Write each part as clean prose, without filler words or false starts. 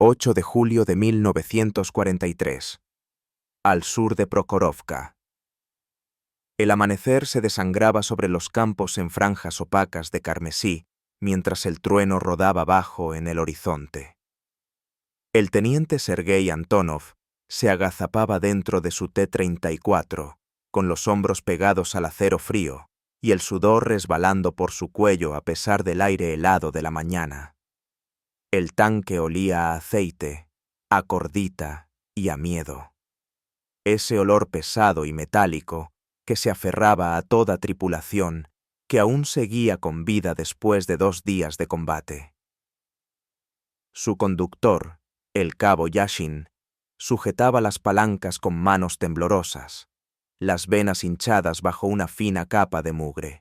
8 de julio de 1943. Al sur de Prokhorovka. El amanecer se desangraba sobre los campos en franjas opacas de carmesí, mientras el trueno rodaba bajo en el horizonte. El teniente Sergei Antonov se agazapaba dentro de su T-34, con los hombros pegados al acero frío y el sudor resbalando por su cuello a pesar del aire helado de la mañana. El tanque olía a aceite, a cordita y a miedo. Ese olor pesado y metálico que se aferraba a toda tripulación que aún seguía con vida después de 2 días de combate. Su conductor, el cabo Yashin, sujetaba las palancas con manos temblorosas, las venas hinchadas bajo una fina capa de mugre.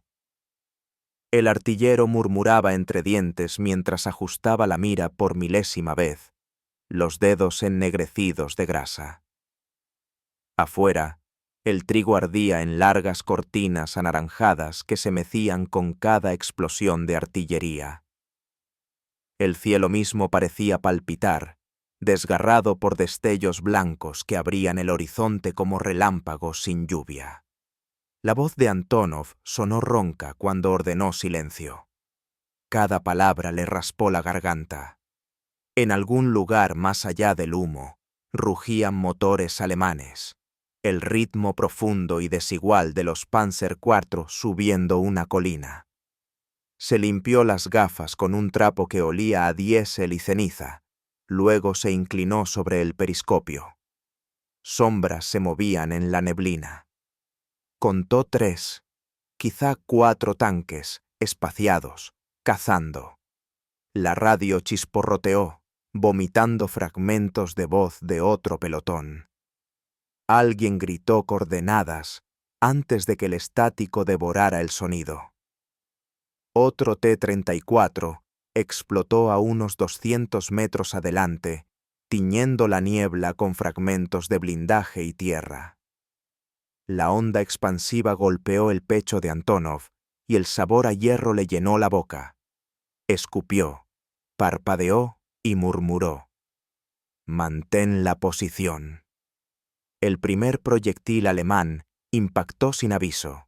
El artillero murmuraba entre dientes mientras ajustaba la mira por milésima vez, los dedos ennegrecidos de grasa. Afuera, el trigo ardía en largas cortinas anaranjadas que se mecían con cada explosión de artillería. El cielo mismo parecía palpitar, desgarrado por destellos blancos que abrían el horizonte como relámpagos sin lluvia. La voz de Antonov sonó ronca cuando ordenó silencio. Cada palabra le raspó la garganta. En algún lugar más allá del humo, rugían motores alemanes, el ritmo profundo y desigual de los Panzer IV subiendo una colina. Se limpió las gafas con un trapo que olía a diésel y ceniza, luego se inclinó sobre el periscopio. Sombras se movían en la neblina. Contó 3, quizá 4 tanques, espaciados, cazando. La radio chisporroteó, vomitando fragmentos de voz de otro pelotón. Alguien gritó coordenadas antes de que el estático devorara el sonido. Otro T-34 explotó a unos 200 metros adelante, tiñendo la niebla con fragmentos de blindaje y tierra. La onda expansiva golpeó el pecho de Antonov y el sabor a hierro le llenó la boca. Escupió, parpadeó y murmuró: «Mantén la posición». El primer proyectil alemán impactó sin aviso.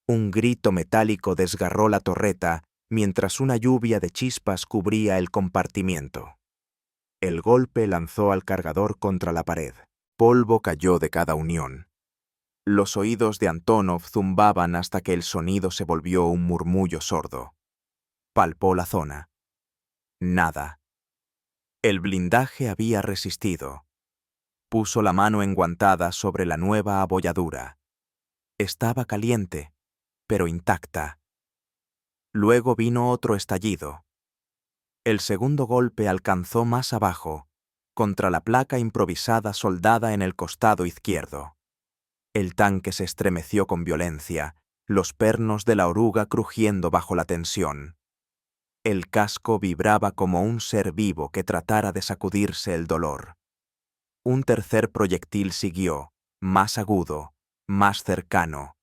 Un grito metálico desgarró la torreta mientras una lluvia de chispas cubría el compartimiento. El golpe lanzó al cargador contra la pared. Polvo cayó de cada unión. Los oídos de Antonov zumbaban hasta que el sonido se volvió un murmullo sordo. Palpó la zona. Nada. El blindaje había resistido. Puso la mano enguantada sobre la nueva abolladura. Estaba caliente, pero intacta. Luego vino otro estallido. El segundo golpe alcanzó más abajo, contra la placa improvisada soldada en el costado izquierdo. El tanque se estremeció con violencia, los pernos de la oruga crujiendo bajo la tensión. El casco vibraba como un ser vivo que tratara de sacudirse el dolor. Un tercer proyectil siguió, más agudo, más cercano.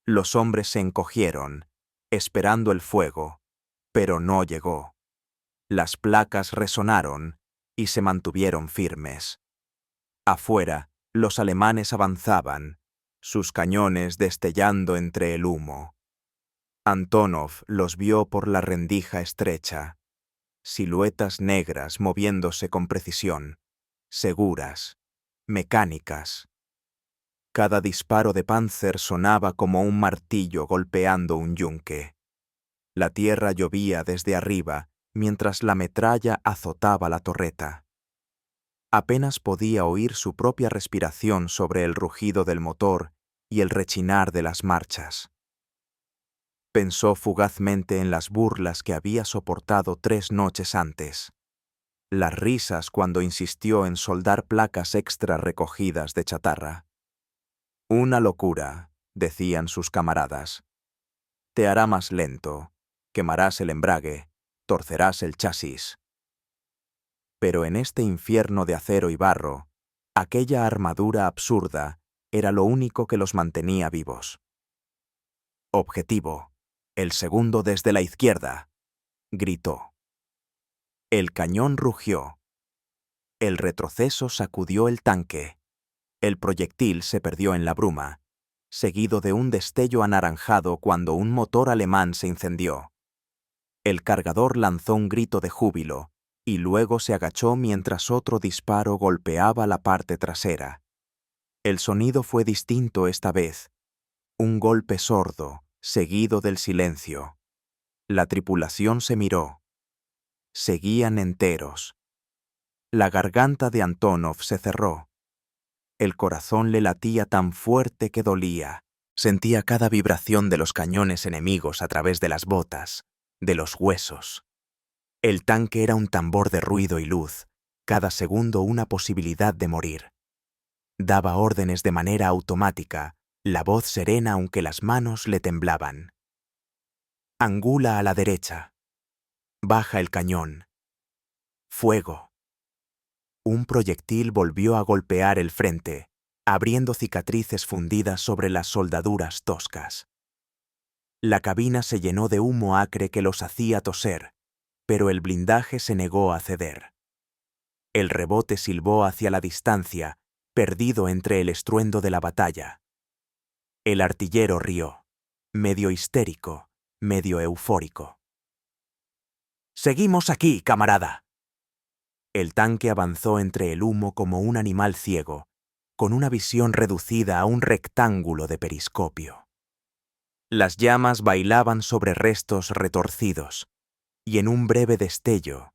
Los hombres se encogieron, esperando el fuego, pero no llegó. Las placas resonaron y se mantuvieron firmes. Afuera, los alemanes avanzaban, sus cañones destellando entre el humo. Antonov los vio por la rendija estrecha, siluetas negras moviéndose con precisión, seguras, mecánicas. Cada disparo de Panzer sonaba como un martillo golpeando un yunque. La tierra llovía desde arriba mientras la metralla azotaba la torreta. Apenas podía oír su propia respiración sobre el rugido del motor y el rechinar de las marchas. Pensó fugazmente en las burlas que había soportado 3 noches antes, las risas cuando insistió en soldar placas extra recogidas de chatarra. «Una locura», decían sus camaradas. «Te hará más lento, quemarás el embrague, torcerás el chasis». Pero en este infierno de acero y barro, aquella armadura absurda era lo único que los mantenía vivos. «Objetivo, el segundo desde la izquierda», gritó. El cañón rugió, El retroceso sacudió el tanque. El proyectil se perdió en la bruma, seguido de un destello anaranjado cuando un motor alemán se incendió. El cargador lanzó un grito de júbilo y luego se agachó mientras otro disparo golpeaba la parte trasera. El sonido fue distinto esta vez, un golpe sordo, seguido del silencio. La tripulación se miró. Seguían enteros. La garganta de Antonov se cerró. El corazón le latía tan fuerte que dolía. Sentía cada vibración de los cañones enemigos a través de las botas, de los huesos. El tanque era un tambor de ruido y luz, cada segundo una posibilidad de morir. Daba órdenes de manera automática, la voz serena aunque las manos le temblaban. Angula a la derecha. Baja el cañón. Fuego. Un proyectil volvió a golpear el frente, abriendo cicatrices fundidas sobre las soldaduras toscas. La cabina se llenó de humo acre que los hacía toser, pero el blindaje se negó a ceder. El rebote silbó hacia la distancia, perdido entre el estruendo de la batalla. El artillero rió, medio histérico, medio eufórico. «¡Seguimos aquí, camarada!». El tanque avanzó entre el humo como un animal ciego, con una visión reducida a un rectángulo de periscopio. Las llamas bailaban sobre restos retorcidos, y en un breve destello,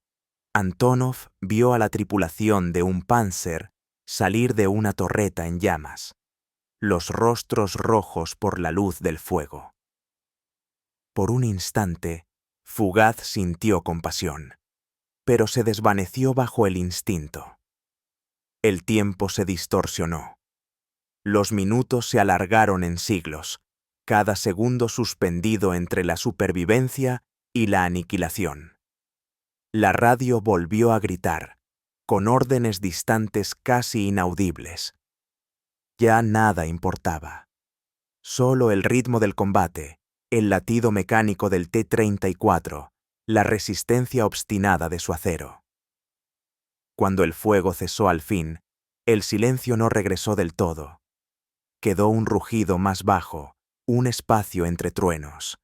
Antonov vio a la tripulación de un Panzer salir de una torreta en llamas, los rostros rojos por la luz del fuego. Por un instante, Fugaz sintió compasión, pero se desvaneció bajo el instinto. El tiempo se distorsionó. Los minutos se alargaron en siglos, cada segundo suspendido entre la supervivencia y la aniquilación. La radio volvió a gritar, con órdenes distantes casi inaudibles. Ya nada importaba. Solo el ritmo del combate, el latido mecánico del T-34, la resistencia obstinada de su acero. Cuando el fuego cesó al fin, el silencio no regresó del todo. Quedó un rugido más bajo, un espacio entre truenos.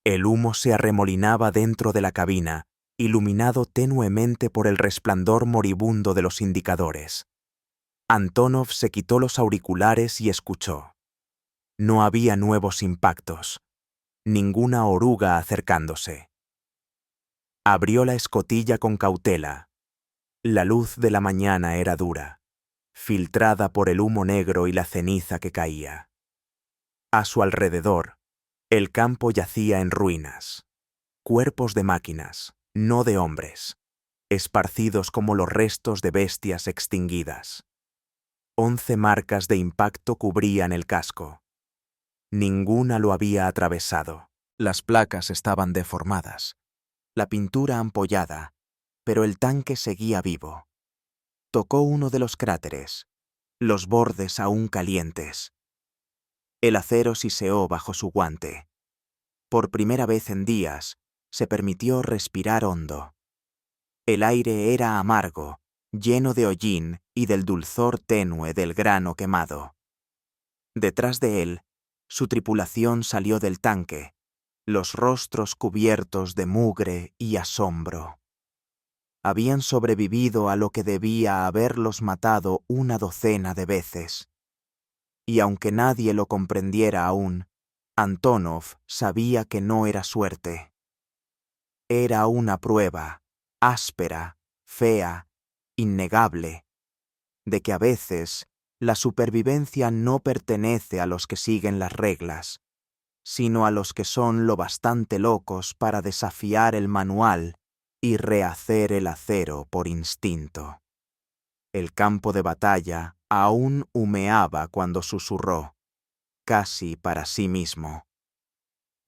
El humo se arremolinaba dentro de la cabina, iluminado tenuemente por el resplandor moribundo de los indicadores. Antonov se quitó los auriculares y escuchó. No había nuevos impactos, ninguna oruga acercándose. Abrió la escotilla con cautela. La luz de la mañana era dura, filtrada por el humo negro y la ceniza que caía. A su alrededor, el campo yacía en ruinas. Cuerpos de máquinas, no de hombres, esparcidos como los restos de bestias extinguidas. 11 marcas de impacto cubrían el casco. Ninguna lo había atravesado. Las placas estaban deformadas, la pintura ampollada, pero el tanque seguía vivo. Tocó uno de los cráteres, los bordes aún calientes. El acero siseó bajo su guante. Por primera vez en días, se permitió respirar hondo. El aire era amargo, lleno de hollín y del dulzor tenue del grano quemado. Detrás de él, su tripulación salió del tanque, los rostros cubiertos de mugre y asombro. Habían sobrevivido a lo que debía haberlos matado una docena de veces. Y aunque nadie lo comprendiera aún, Antonov sabía que no era suerte. Era una prueba, áspera, fea, innegable, de que a veces la supervivencia no pertenece a los que siguen las reglas, sino a los que son lo bastante locos para desafiar el manual y rehacer el acero por instinto. El campo de batalla aún humeaba cuando susurró, casi para sí mismo,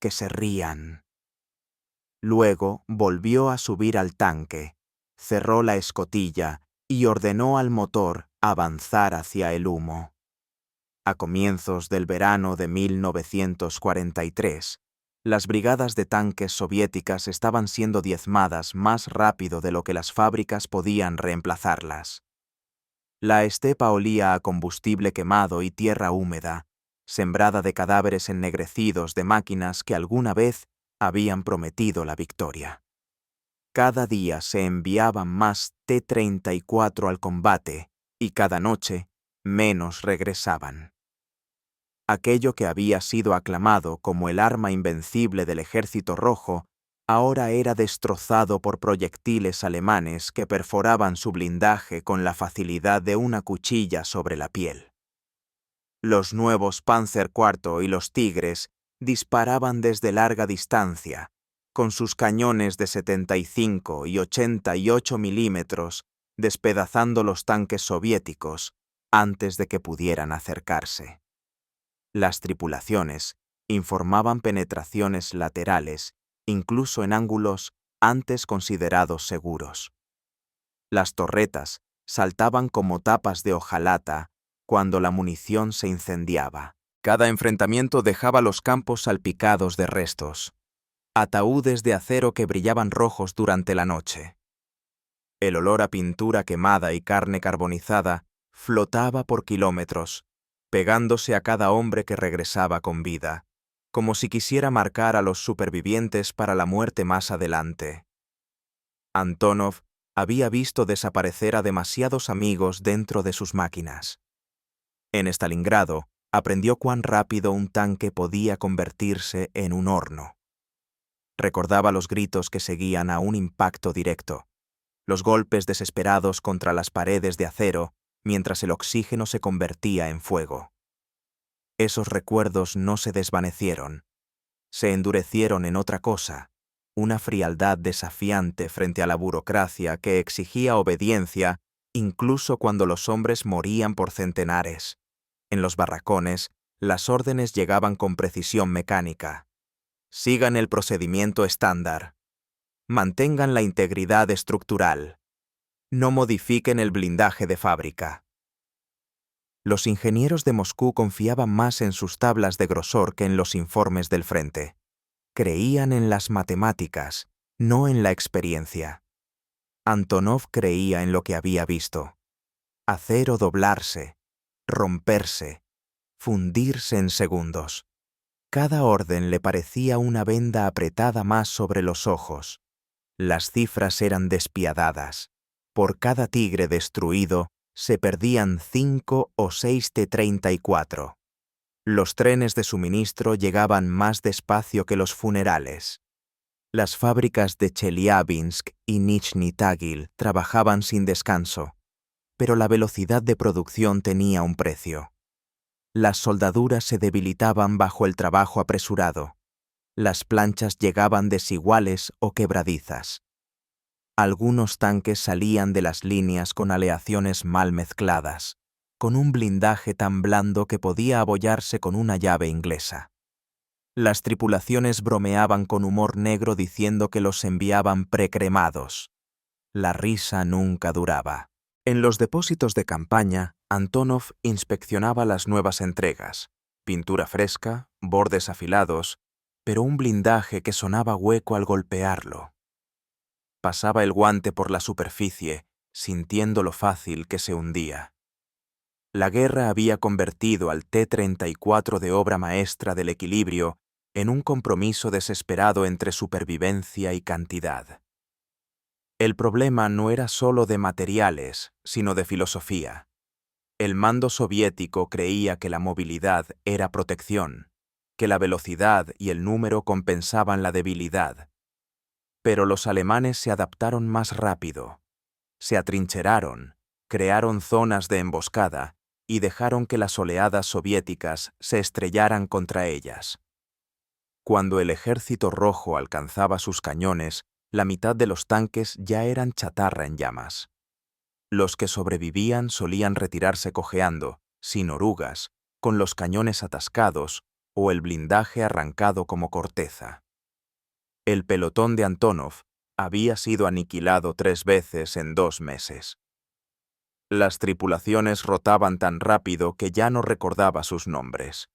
que se rían. Luego volvió a subir al tanque, cerró la escotilla y ordenó al motor avanzar hacia el humo. A comienzos del verano de 1943, Las brigadas de tanques soviéticas estaban siendo diezmadas más rápido de lo que las fábricas podían reemplazarlas. La estepa olía a combustible quemado y tierra húmeda, sembrada de cadáveres ennegrecidos de máquinas que alguna vez habían prometido la victoria. Cada día se enviaban más T-34 al combate y cada noche menos regresaban. Aquello que había sido aclamado como el arma invencible del Ejército Rojo ahora era destrozado por proyectiles alemanes que perforaban su blindaje con la facilidad de una cuchilla sobre la piel. Los nuevos Panzer IV y los Tigres disparaban desde larga distancia, con sus cañones de 75 y 88 milímetros, despedazando los tanques soviéticos antes de que pudieran acercarse. Las tripulaciones informaban penetraciones laterales, incluso en ángulos antes considerados seguros. Las torretas saltaban como tapas de hojalata cuando la munición se incendiaba. Cada enfrentamiento dejaba los campos salpicados de restos, ataúdes de acero que brillaban rojos durante la noche. El olor a pintura quemada y carne carbonizada flotaba por kilómetros, pegándose a cada hombre que regresaba con vida, como si quisiera marcar a los supervivientes para la muerte más adelante. Antonov había visto desaparecer a demasiados amigos dentro de sus máquinas. En Stalingrado aprendió cuán rápido un tanque podía convertirse en un horno. Recordaba los gritos que seguían a un impacto directo, los golpes desesperados contra las paredes de acero mientras el oxígeno se convertía en fuego. Esos recuerdos no se desvanecieron, se endurecieron en otra cosa, una frialdad desafiante frente a la burocracia que exigía obediencia incluso cuando los hombres morían por centenares. En los barracones, las órdenes llegaban con precisión mecánica. Sigan el procedimiento estándar. Mantengan la integridad estructural. No modifiquen el blindaje de fábrica. Los ingenieros de Moscú confiaban más en sus tablas de grosor que en los informes del frente. Creían en las matemáticas, no en la experiencia. Antonov creía en lo que había visto. Acero doblarse, romperse, fundirse en segundos. Cada orden le parecía una venda apretada más sobre los ojos. Las cifras eran despiadadas. Por cada tigre destruido, se perdían 5 o 6 T-34. Los trenes de suministro llegaban más despacio que los funerales. Las fábricas de Chelyabinsk y Nizhny Tagil trabajaban sin descanso, pero la velocidad de producción tenía un precio. Las soldaduras se debilitaban bajo el trabajo apresurado. Las planchas llegaban desiguales o quebradizas. Algunos tanques salían de las líneas con aleaciones mal mezcladas, con un blindaje tan blando que podía abollarse con una llave inglesa. Las tripulaciones bromeaban con humor negro diciendo que los enviaban precremados. La risa nunca duraba. En los depósitos de campaña, Antonov inspeccionaba las nuevas entregas. Pintura fresca, bordes afilados, pero un blindaje que sonaba hueco al golpearlo. Pasaba el guante por la superficie, sintiendo lo fácil que se hundía. La guerra había convertido al T-34 de obra maestra del equilibrio en un compromiso desesperado entre supervivencia y cantidad. El problema no era solo de materiales, sino de filosofía. El mando soviético creía que la movilidad era protección, que la velocidad y el número compensaban la debilidad. Pero los alemanes se adaptaron más rápido. Se atrincheraron, crearon zonas de emboscada y dejaron que las oleadas soviéticas se estrellaran contra ellas. Cuando el Ejército Rojo alcanzaba sus cañones, la mitad de los tanques ya eran chatarra en llamas. Los que sobrevivían solían retirarse cojeando, sin orugas, con los cañones atascados o el blindaje arrancado como corteza. El pelotón de Antonov había sido aniquilado 3 veces en 2 meses. Las tripulaciones rotaban tan rápido que ya no recordaba sus nombres.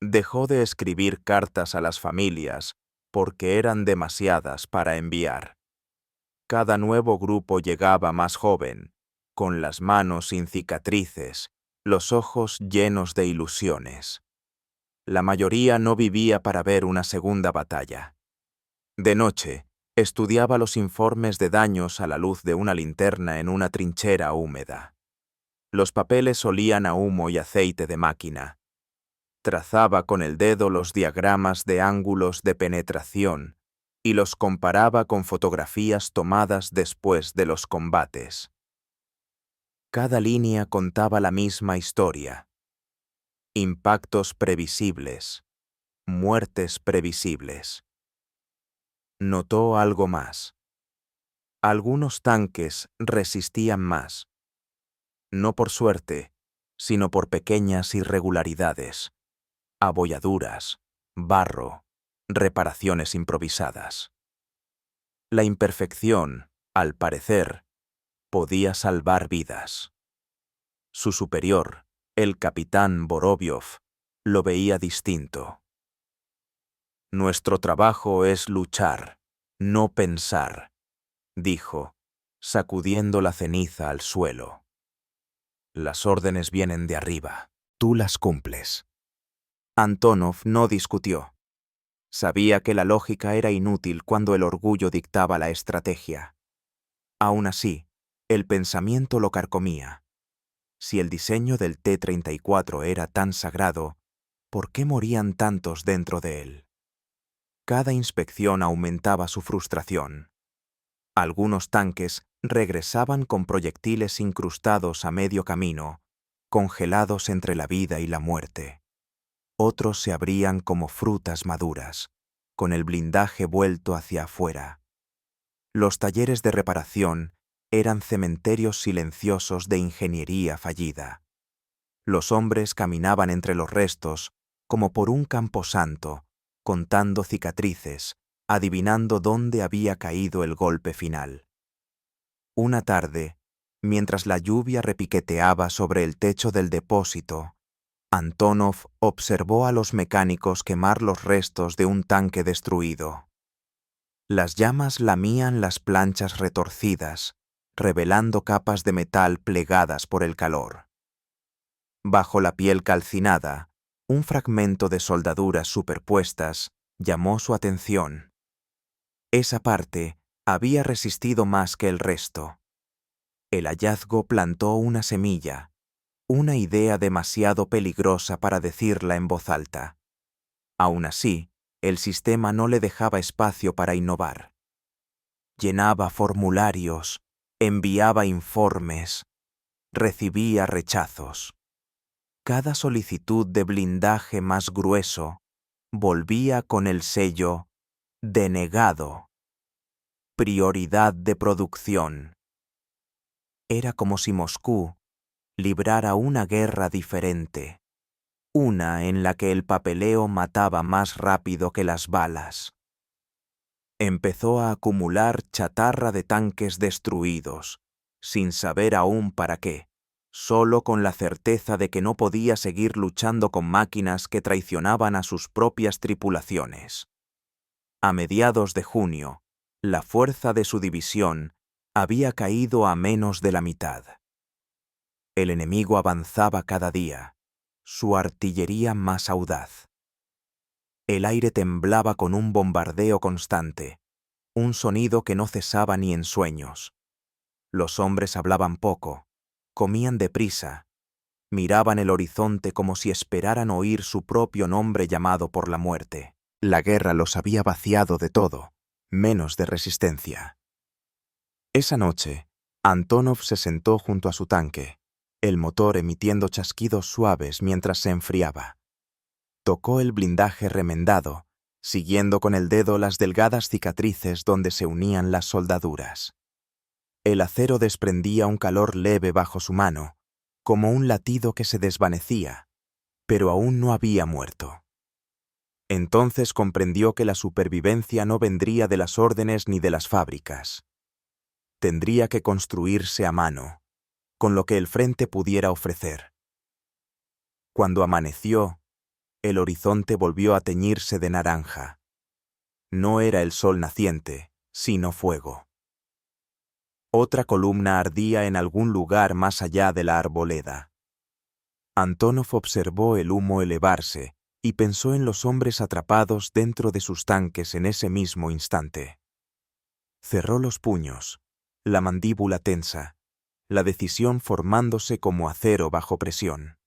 Dejó de escribir cartas a las familias porque eran demasiadas para enviar. Cada nuevo grupo llegaba más joven, con las manos sin cicatrices, los ojos llenos de ilusiones. La mayoría no vivía para ver una segunda batalla. De noche, estudiaba los informes de daños a la luz de una linterna en una trinchera húmeda. Los papeles olían a humo y aceite de máquina. Trazaba con el dedo los diagramas de ángulos de penetración y los comparaba con fotografías tomadas después de los combates. Cada línea contaba la misma historia. Impactos previsibles, muertes previsibles. Notó algo más. Algunos tanques resistían más. No por suerte, sino por pequeñas irregularidades, abolladuras, barro, reparaciones improvisadas. La imperfección, al parecer, podía salvar vidas. Su superior, el capitán Vorobiov, lo veía distinto. Nuestro trabajo es luchar, no pensar, dijo, sacudiendo la ceniza al suelo. Las órdenes vienen de arriba, tú las cumples. Antonov no discutió. Sabía que la lógica era inútil cuando el orgullo dictaba la estrategia. Aún así, el pensamiento lo carcomía. Si el diseño del T-34 era tan sagrado, ¿por qué morían tantos dentro de él? Cada inspección aumentaba su frustración. Algunos tanques regresaban con proyectiles incrustados a medio camino, congelados entre la vida y la muerte. Otros se abrían como frutas maduras, con el blindaje vuelto hacia afuera. Los talleres de reparación eran cementerios silenciosos de ingeniería fallida. Los hombres caminaban entre los restos como por un camposanto, contando cicatrices, adivinando dónde había caído el golpe final. Una tarde, mientras la lluvia repiqueteaba sobre el techo del depósito, Antonov observó a los mecánicos quemar los restos de un tanque destruido. Las llamas lamían las planchas retorcidas, revelando capas de metal plegadas por el calor. Bajo la piel calcinada, un fragmento de soldaduras superpuestas llamó su atención. Esa parte había resistido más que el resto. El hallazgo plantó una semilla, una idea demasiado peligrosa para decirla en voz alta. Aún así, el sistema no le dejaba espacio para innovar. Llenaba formularios, enviaba informes, recibía rechazos. Cada solicitud de blindaje más grueso volvía con el sello denegado, prioridad de producción. Era como si Moscú librara una guerra diferente, una en la que el papeleo mataba más rápido que las balas. Empezó a acumular chatarra de tanques destruidos, sin saber aún para qué, solo con la certeza de que no podía seguir luchando con máquinas que traicionaban a sus propias tripulaciones. A mediados de junio, la fuerza de su división había caído a menos de la mitad. El enemigo avanzaba cada día, su artillería más audaz. El aire temblaba con un bombardeo constante, un sonido que no cesaba ni en sueños. Los hombres hablaban poco, comían deprisa, miraban el horizonte como si esperaran oír su propio nombre llamado por la muerte. La guerra los había vaciado de todo, menos de resistencia. Esa noche, Antonov se sentó junto a su tanque, el motor emitiendo chasquidos suaves mientras se enfriaba. Tocó el blindaje remendado, siguiendo con el dedo las delgadas cicatrices donde se unían las soldaduras. El acero desprendía un calor leve bajo su mano, como un latido que se desvanecía, pero aún no había muerto. Entonces comprendió que la supervivencia no vendría de las órdenes ni de las fábricas. Tendría que construirse a mano, con lo que el frente pudiera ofrecer. Cuando amaneció, el horizonte volvió a teñirse de naranja. No era el sol naciente, sino fuego. Otra columna ardía en algún lugar más allá de la arboleda. Antonov observó el humo elevarse y pensó en los hombres atrapados dentro de sus tanques en ese mismo instante. Cerró los puños, la mandíbula tensa, la decisión formándose como acero bajo presión.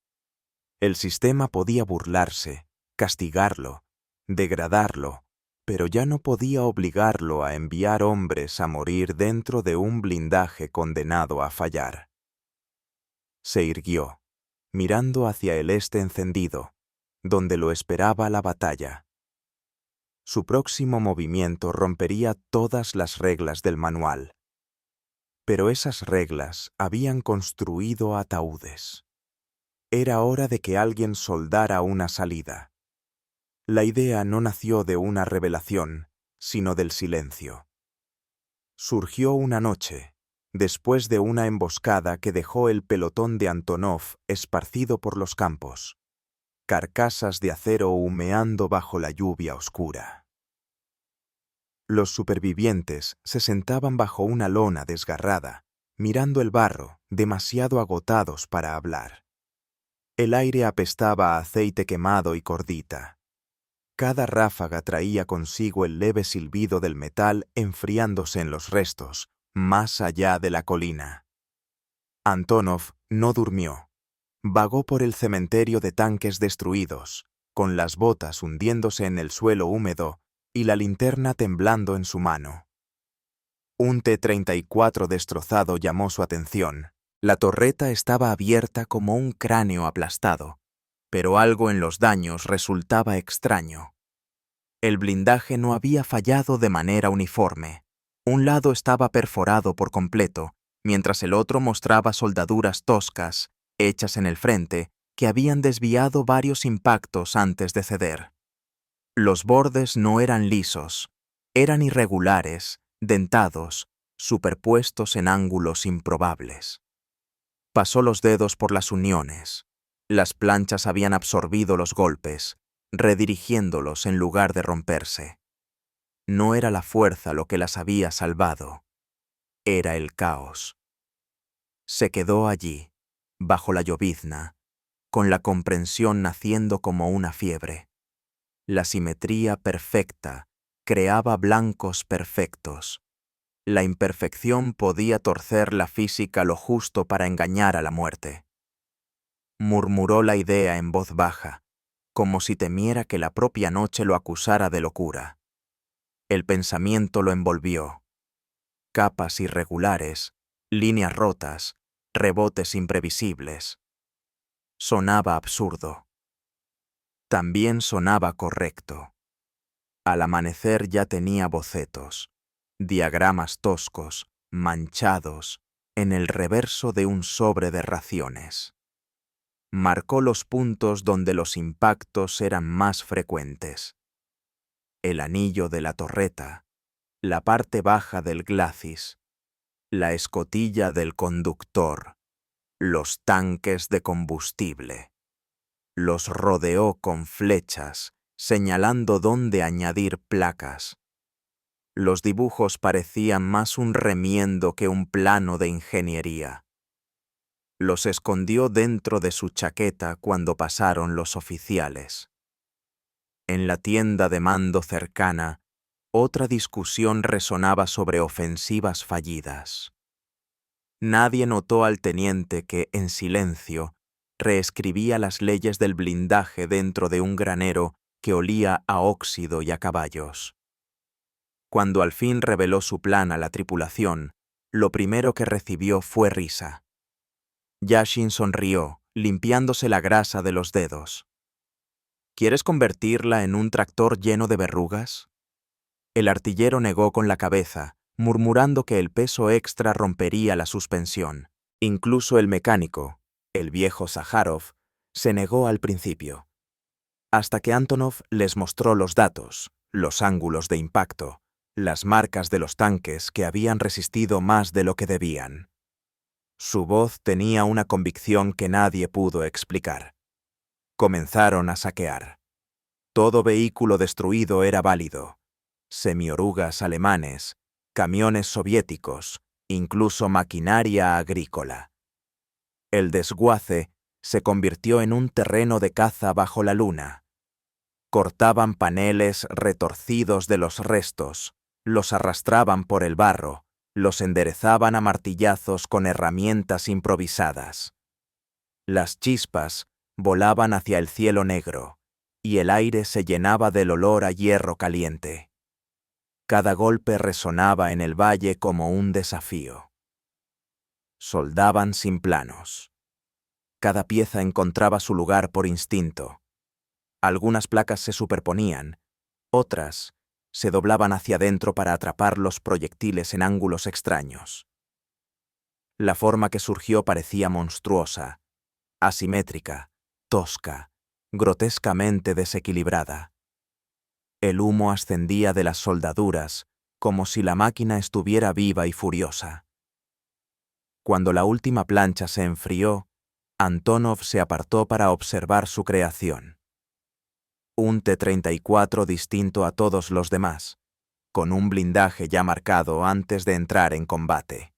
El sistema podía burlarse, castigarlo, degradarlo, pero ya no podía obligarlo a enviar hombres a morir dentro de un blindaje condenado a fallar. Se irguió, mirando hacia el este encendido, donde lo esperaba la batalla. Su próximo movimiento rompería todas las reglas del manual. Pero esas reglas habían construido ataúdes. Era hora de que alguien soldara una salida. La idea no nació de una revelación, sino del silencio. Surgió una noche, después de una emboscada que dejó el pelotón de Antonov esparcido por los campos, carcasas de acero humeando bajo la lluvia oscura. Los supervivientes se sentaban bajo una lona desgarrada, mirando el barro, demasiado agotados para hablar. El aire apestaba a aceite quemado y cordita. Cada ráfaga traía consigo el leve silbido del metal enfriándose en los restos, más allá de la colina. Antonov no durmió. Vagó por el cementerio de tanques destruidos, con las botas hundiéndose en el suelo húmedo y la linterna temblando en su mano. Un T-34 destrozado llamó su atención. La torreta estaba abierta como un cráneo aplastado, pero algo en los daños resultaba extraño. El blindaje no había fallado de manera uniforme. Un lado estaba perforado por completo, mientras el otro mostraba soldaduras toscas, hechas en el frente, que habían desviado varios impactos antes de ceder. Los bordes no eran lisos, eran irregulares, dentados, superpuestos en ángulos improbables. Pasó los dedos por las uniones. Las planchas habían absorbido los golpes, redirigiéndolos en lugar de romperse. No era la fuerza lo que las había salvado, era el caos. Se quedó allí, bajo la llovizna, con la comprensión naciendo como una fiebre. La simetría perfecta creaba blancos perfectos. La imperfección podía torcer la física lo justo para engañar a la muerte. Murmuró la idea en voz baja, como si temiera que la propia noche lo acusara de locura. El pensamiento lo envolvió. Capas irregulares, líneas rotas, rebotes imprevisibles. Sonaba absurdo. También sonaba correcto. Al amanecer ya tenía bocetos, diagramas toscos, manchados, en el reverso de un sobre de raciones. Marcó los puntos donde los impactos eran más frecuentes. El anillo de la torreta, la parte baja del glacis, la escotilla del conductor, los tanques de combustible. Los rodeó con flechas, señalando dónde añadir placas. Los dibujos parecían más un remiendo que un plano de ingeniería. Los escondió dentro de su chaqueta cuando pasaron los oficiales. En la tienda de mando cercana, otra discusión resonaba sobre ofensivas fallidas. Nadie notó al teniente que, en silencio, reescribía las leyes del blindaje dentro de un granero que olía a óxido y a caballos. Cuando al fin reveló su plan a la tripulación, lo primero que recibió fue risa. Yashin sonrió, limpiándose la grasa de los dedos. ¿Quieres convertirla en un tractor lleno de verrugas? El artillero negó con la cabeza, murmurando que el peso extra rompería la suspensión. Incluso el mecánico, el viejo Sájarov, se negó al principio. Hasta que Antonov les mostró los datos, los ángulos de impacto, las marcas de los tanques que habían resistido más de lo que debían. Su voz tenía una convicción que nadie pudo explicar. Comenzaron a saquear. Todo vehículo destruido era válido. Semiorugas alemanes, camiones soviéticos, incluso maquinaria agrícola. El desguace se convirtió en un terreno de caza bajo la luna. Cortaban paneles retorcidos de los restos, los arrastraban por el barro, los enderezaban a martillazos con herramientas improvisadas. Las chispas volaban hacia el cielo negro, y el aire se llenaba del olor a hierro caliente. Cada golpe resonaba en el valle como un desafío. Soldaban sin planos. Cada pieza encontraba su lugar por instinto. Algunas placas se superponían, otras se doblaban hacia adentro para atrapar los proyectiles en ángulos extraños. La forma que surgió parecía monstruosa, asimétrica, tosca, grotescamente desequilibrada. El humo ascendía de las soldaduras como si la máquina estuviera viva y furiosa. Cuando la última plancha se enfrió, Antonov se apartó para observar su creación. Un T-34 distinto a todos los demás, con un blindaje ya marcado antes de entrar en combate.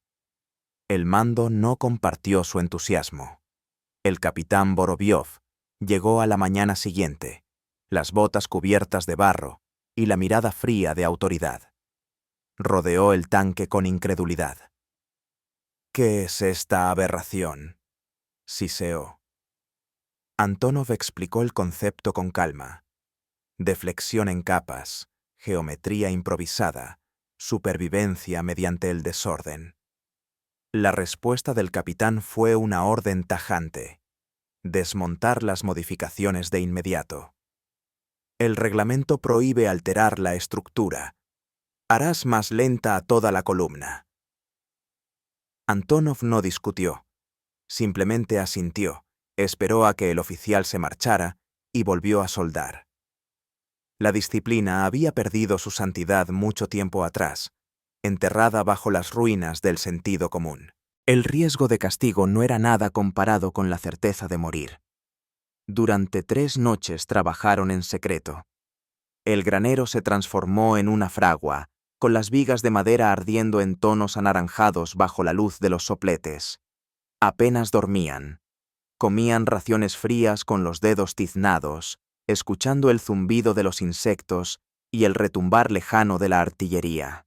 El mando no compartió su entusiasmo. El capitán Vorobiov llegó a la mañana siguiente, las botas cubiertas de barro y la mirada fría de autoridad. Rodeó el tanque con incredulidad. «¿Qué es esta aberración?», siseó. Antonov explicó el concepto con calma. Deflexión en capas, geometría improvisada, supervivencia mediante el desorden. La respuesta del capitán fue una orden tajante: desmontar las modificaciones de inmediato. El reglamento prohíbe alterar la estructura. Harás más lenta a toda la columna. Antonov no discutió. Simplemente asintió, esperó a que el oficial se marchara y volvió a soldar. La disciplina había perdido su santidad mucho tiempo atrás, enterrada bajo las ruinas del sentido común. El riesgo de castigo no era nada comparado con la certeza de morir. Durante 3 noches trabajaron en secreto. El granero se transformó en una fragua, con las vigas de madera ardiendo en tonos anaranjados bajo la luz de los sopletes. Apenas dormían. Comían raciones frías con los dedos tiznados, escuchando el zumbido de los insectos y el retumbar lejano de la artillería.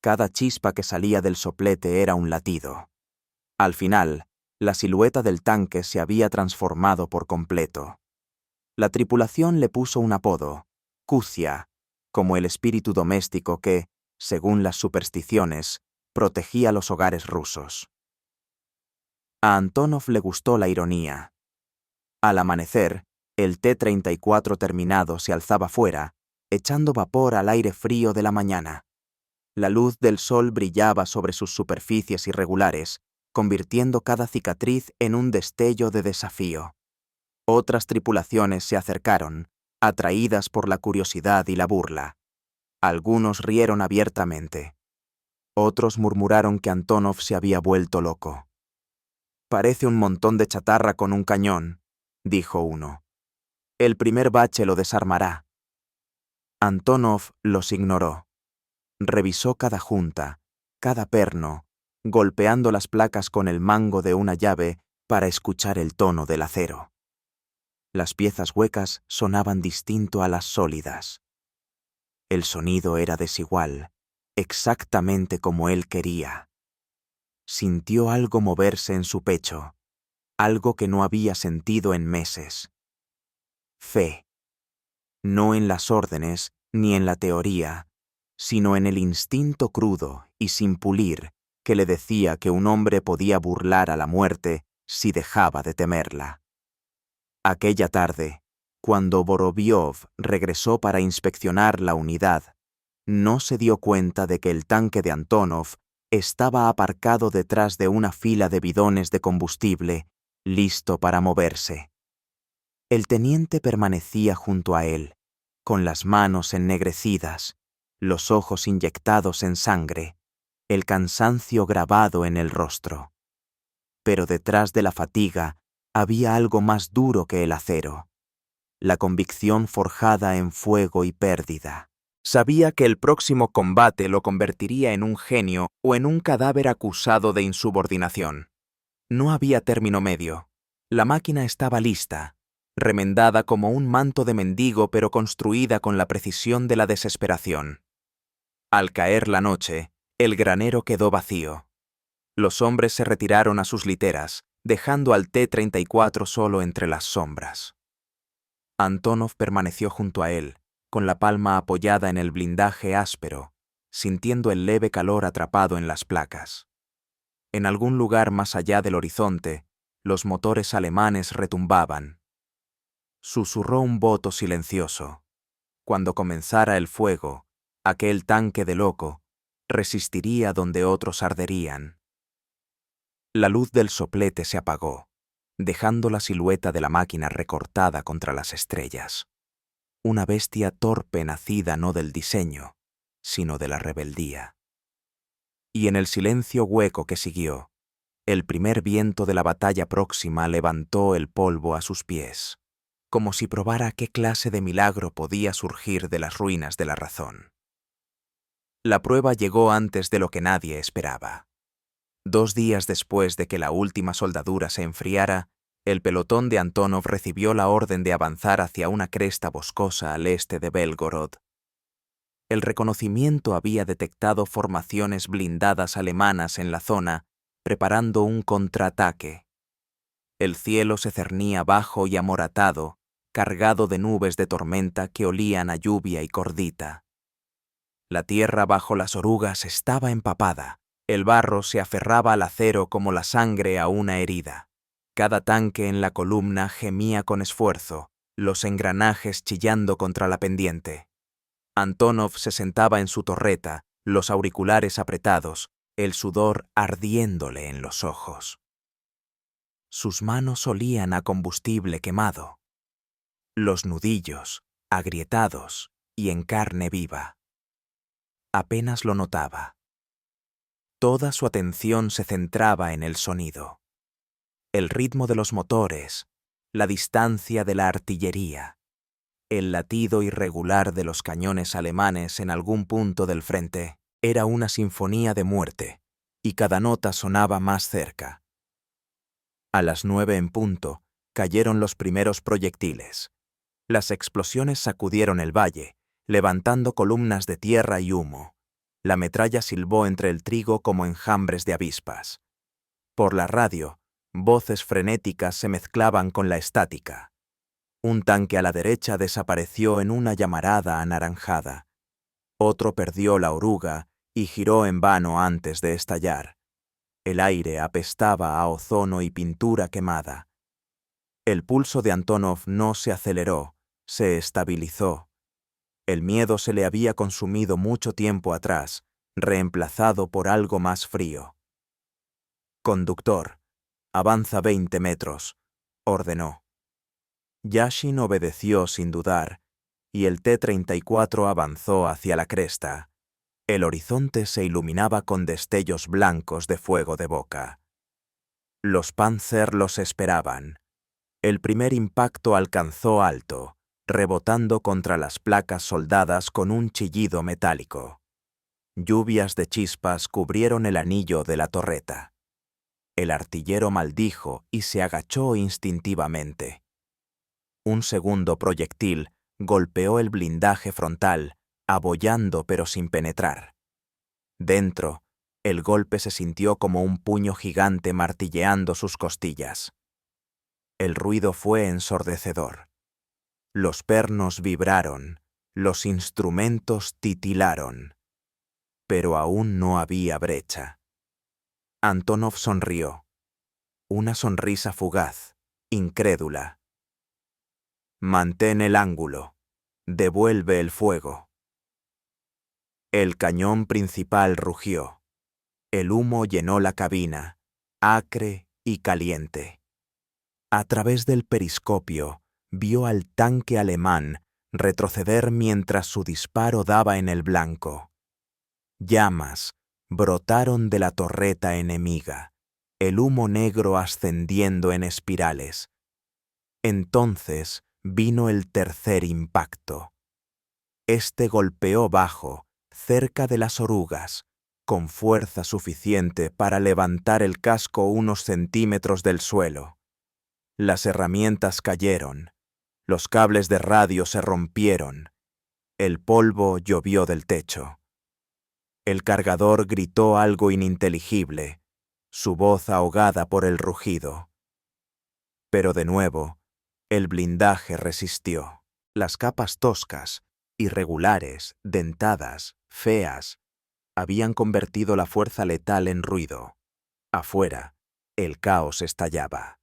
Cada chispa que salía del soplete era un latido. Al final, la silueta del tanque se había transformado por completo. La tripulación le puso un apodo, Kucia, como el espíritu doméstico que, según las supersticiones, protegía los hogares rusos. A Antonov le gustó la ironía. Al amanecer, el T-34 terminado se alzaba fuera, echando vapor al aire frío de la mañana. La luz del sol brillaba sobre sus superficies irregulares, convirtiendo cada cicatriz en un destello de desafío. Otras tripulaciones se acercaron, atraídas por la curiosidad y la burla. Algunos rieron abiertamente. Otros murmuraron que Antonov se había vuelto loco. «Parece un montón de chatarra con un cañón», dijo uno. «El primer bache lo desarmará». Antonov los ignoró. Revisó cada junta, cada perno, golpeando las placas con el mango de una llave para escuchar el tono del acero. Las piezas huecas sonaban distinto a las sólidas. El sonido era desigual, exactamente como él quería. Sintió algo moverse en su pecho, algo que no había sentido en meses. Fe. No en las órdenes ni en la teoría, sino en el instinto crudo y sin pulir que le decía que un hombre podía burlar a la muerte si dejaba de temerla. Aquella tarde, cuando Vorobiov regresó para inspeccionar la unidad, no se dio cuenta de que el tanque de Antonov estaba aparcado detrás de una fila de bidones de combustible, listo para moverse. El teniente permanecía junto a él, con las manos ennegrecidas, los ojos inyectados en sangre, el cansancio grabado en el rostro. Pero detrás de la fatiga había algo más duro que el acero. la convicción forjada en fuego y pérdida. Sabía que el próximo combate lo convertiría en un genio o en un cadáver acusado de insubordinación. No había término medio. La máquina estaba lista, remendada como un manto de mendigo pero construida con la precisión de la desesperación. Al caer la noche, el granero quedó vacío. Los hombres se retiraron a sus literas, dejando al T-34 solo entre las sombras. Antonov permaneció junto a él, con la palma apoyada en el blindaje áspero, sintiendo el leve calor atrapado en las placas. En algún lugar más allá del horizonte, los motores alemanes retumbaban. Susurró un voto silencioso. Cuando comenzara el fuego, aquel tanque de loco resistiría donde otros arderían. La luz del soplete se apagó, dejando la silueta de la máquina recortada contra las estrellas. Una bestia torpe nacida no del diseño, sino de la rebeldía. Y en el silencio hueco que siguió, el primer viento de la batalla próxima levantó el polvo a sus pies, como si probara qué clase de milagro podía surgir de las ruinas de la razón. La prueba llegó antes de lo que nadie esperaba. 2 días después de que la última soldadura se enfriara, el pelotón de Antonov recibió la orden de avanzar hacia una cresta boscosa al este de Belgorod. El reconocimiento había detectado formaciones blindadas alemanas en la zona, preparando un contraataque. El cielo se cernía bajo y amoratado, cargado de nubes de tormenta que olían a lluvia y cordita. La tierra bajo las orugas estaba empapada. El barro se aferraba al acero como la sangre a una herida. Cada tanque en la columna gemía con esfuerzo, los engranajes chillando contra la pendiente. Antonov se sentaba en su torreta, los auriculares apretados, el sudor ardiéndole en los ojos. Sus manos olían a combustible quemado. Los nudillos, agrietados y en carne viva. Apenas lo notaba. Toda su atención se centraba en el sonido. El ritmo de los motores, la distancia de la artillería, el latido irregular de los cañones alemanes en algún punto del frente. Era una sinfonía de muerte, y cada nota sonaba más cerca. A las 9 en punto, cayeron los primeros proyectiles. Las explosiones sacudieron el valle, levantando columnas de tierra y humo. La metralla silbó entre el trigo como enjambres de avispas. Por la radio, voces frenéticas se mezclaban con la estática. Un tanque a la derecha desapareció en una llamarada anaranjada. Otro perdió la oruga y giró en vano antes de estallar. El aire apestaba a ozono y pintura quemada. El pulso de Antonov no se aceleró, se estabilizó. El miedo se le había consumido mucho tiempo atrás, reemplazado por algo más frío. «Conductor, avanza 20 metros», ordenó. Yashin obedeció sin dudar, y el T-34 avanzó hacia la cresta. El horizonte se iluminaba con destellos blancos de fuego de boca. Los Panzer los esperaban. El primer impacto alcanzó alto, rebotando contra las placas soldadas con un chillido metálico. Lluvias de chispas cubrieron el anillo de la torreta. El artillero maldijo y se agachó instintivamente. Un segundo proyectil golpeó el blindaje frontal, abollando pero sin penetrar. Dentro, el golpe se sintió como un puño gigante martilleando sus costillas. El ruido fue ensordecedor. Los pernos vibraron, los instrumentos titilaron. Pero aún no había brecha. Antonov sonrió. Una sonrisa fugaz, incrédula. «Mantén el ángulo. Devuelve el fuego». El cañón principal rugió. El humo llenó la cabina, acre y caliente. A través del periscopio, vio al tanque alemán retroceder mientras su disparo daba en el blanco. Llamas brotaron de la torreta enemiga, el humo negro ascendiendo en espirales. Entonces vino el tercer impacto. Este golpeó bajo, cerca de las orugas, con fuerza suficiente para levantar el casco unos centímetros del suelo. Las herramientas cayeron, los cables de radio se rompieron, el polvo llovió del techo. El cargador gritó algo ininteligible, su voz ahogada por el rugido. Pero de nuevo, el blindaje resistió. Las capas toscas, irregulares, dentadas, feas, habían convertido la fuerza letal en ruido. Afuera, el caos estallaba.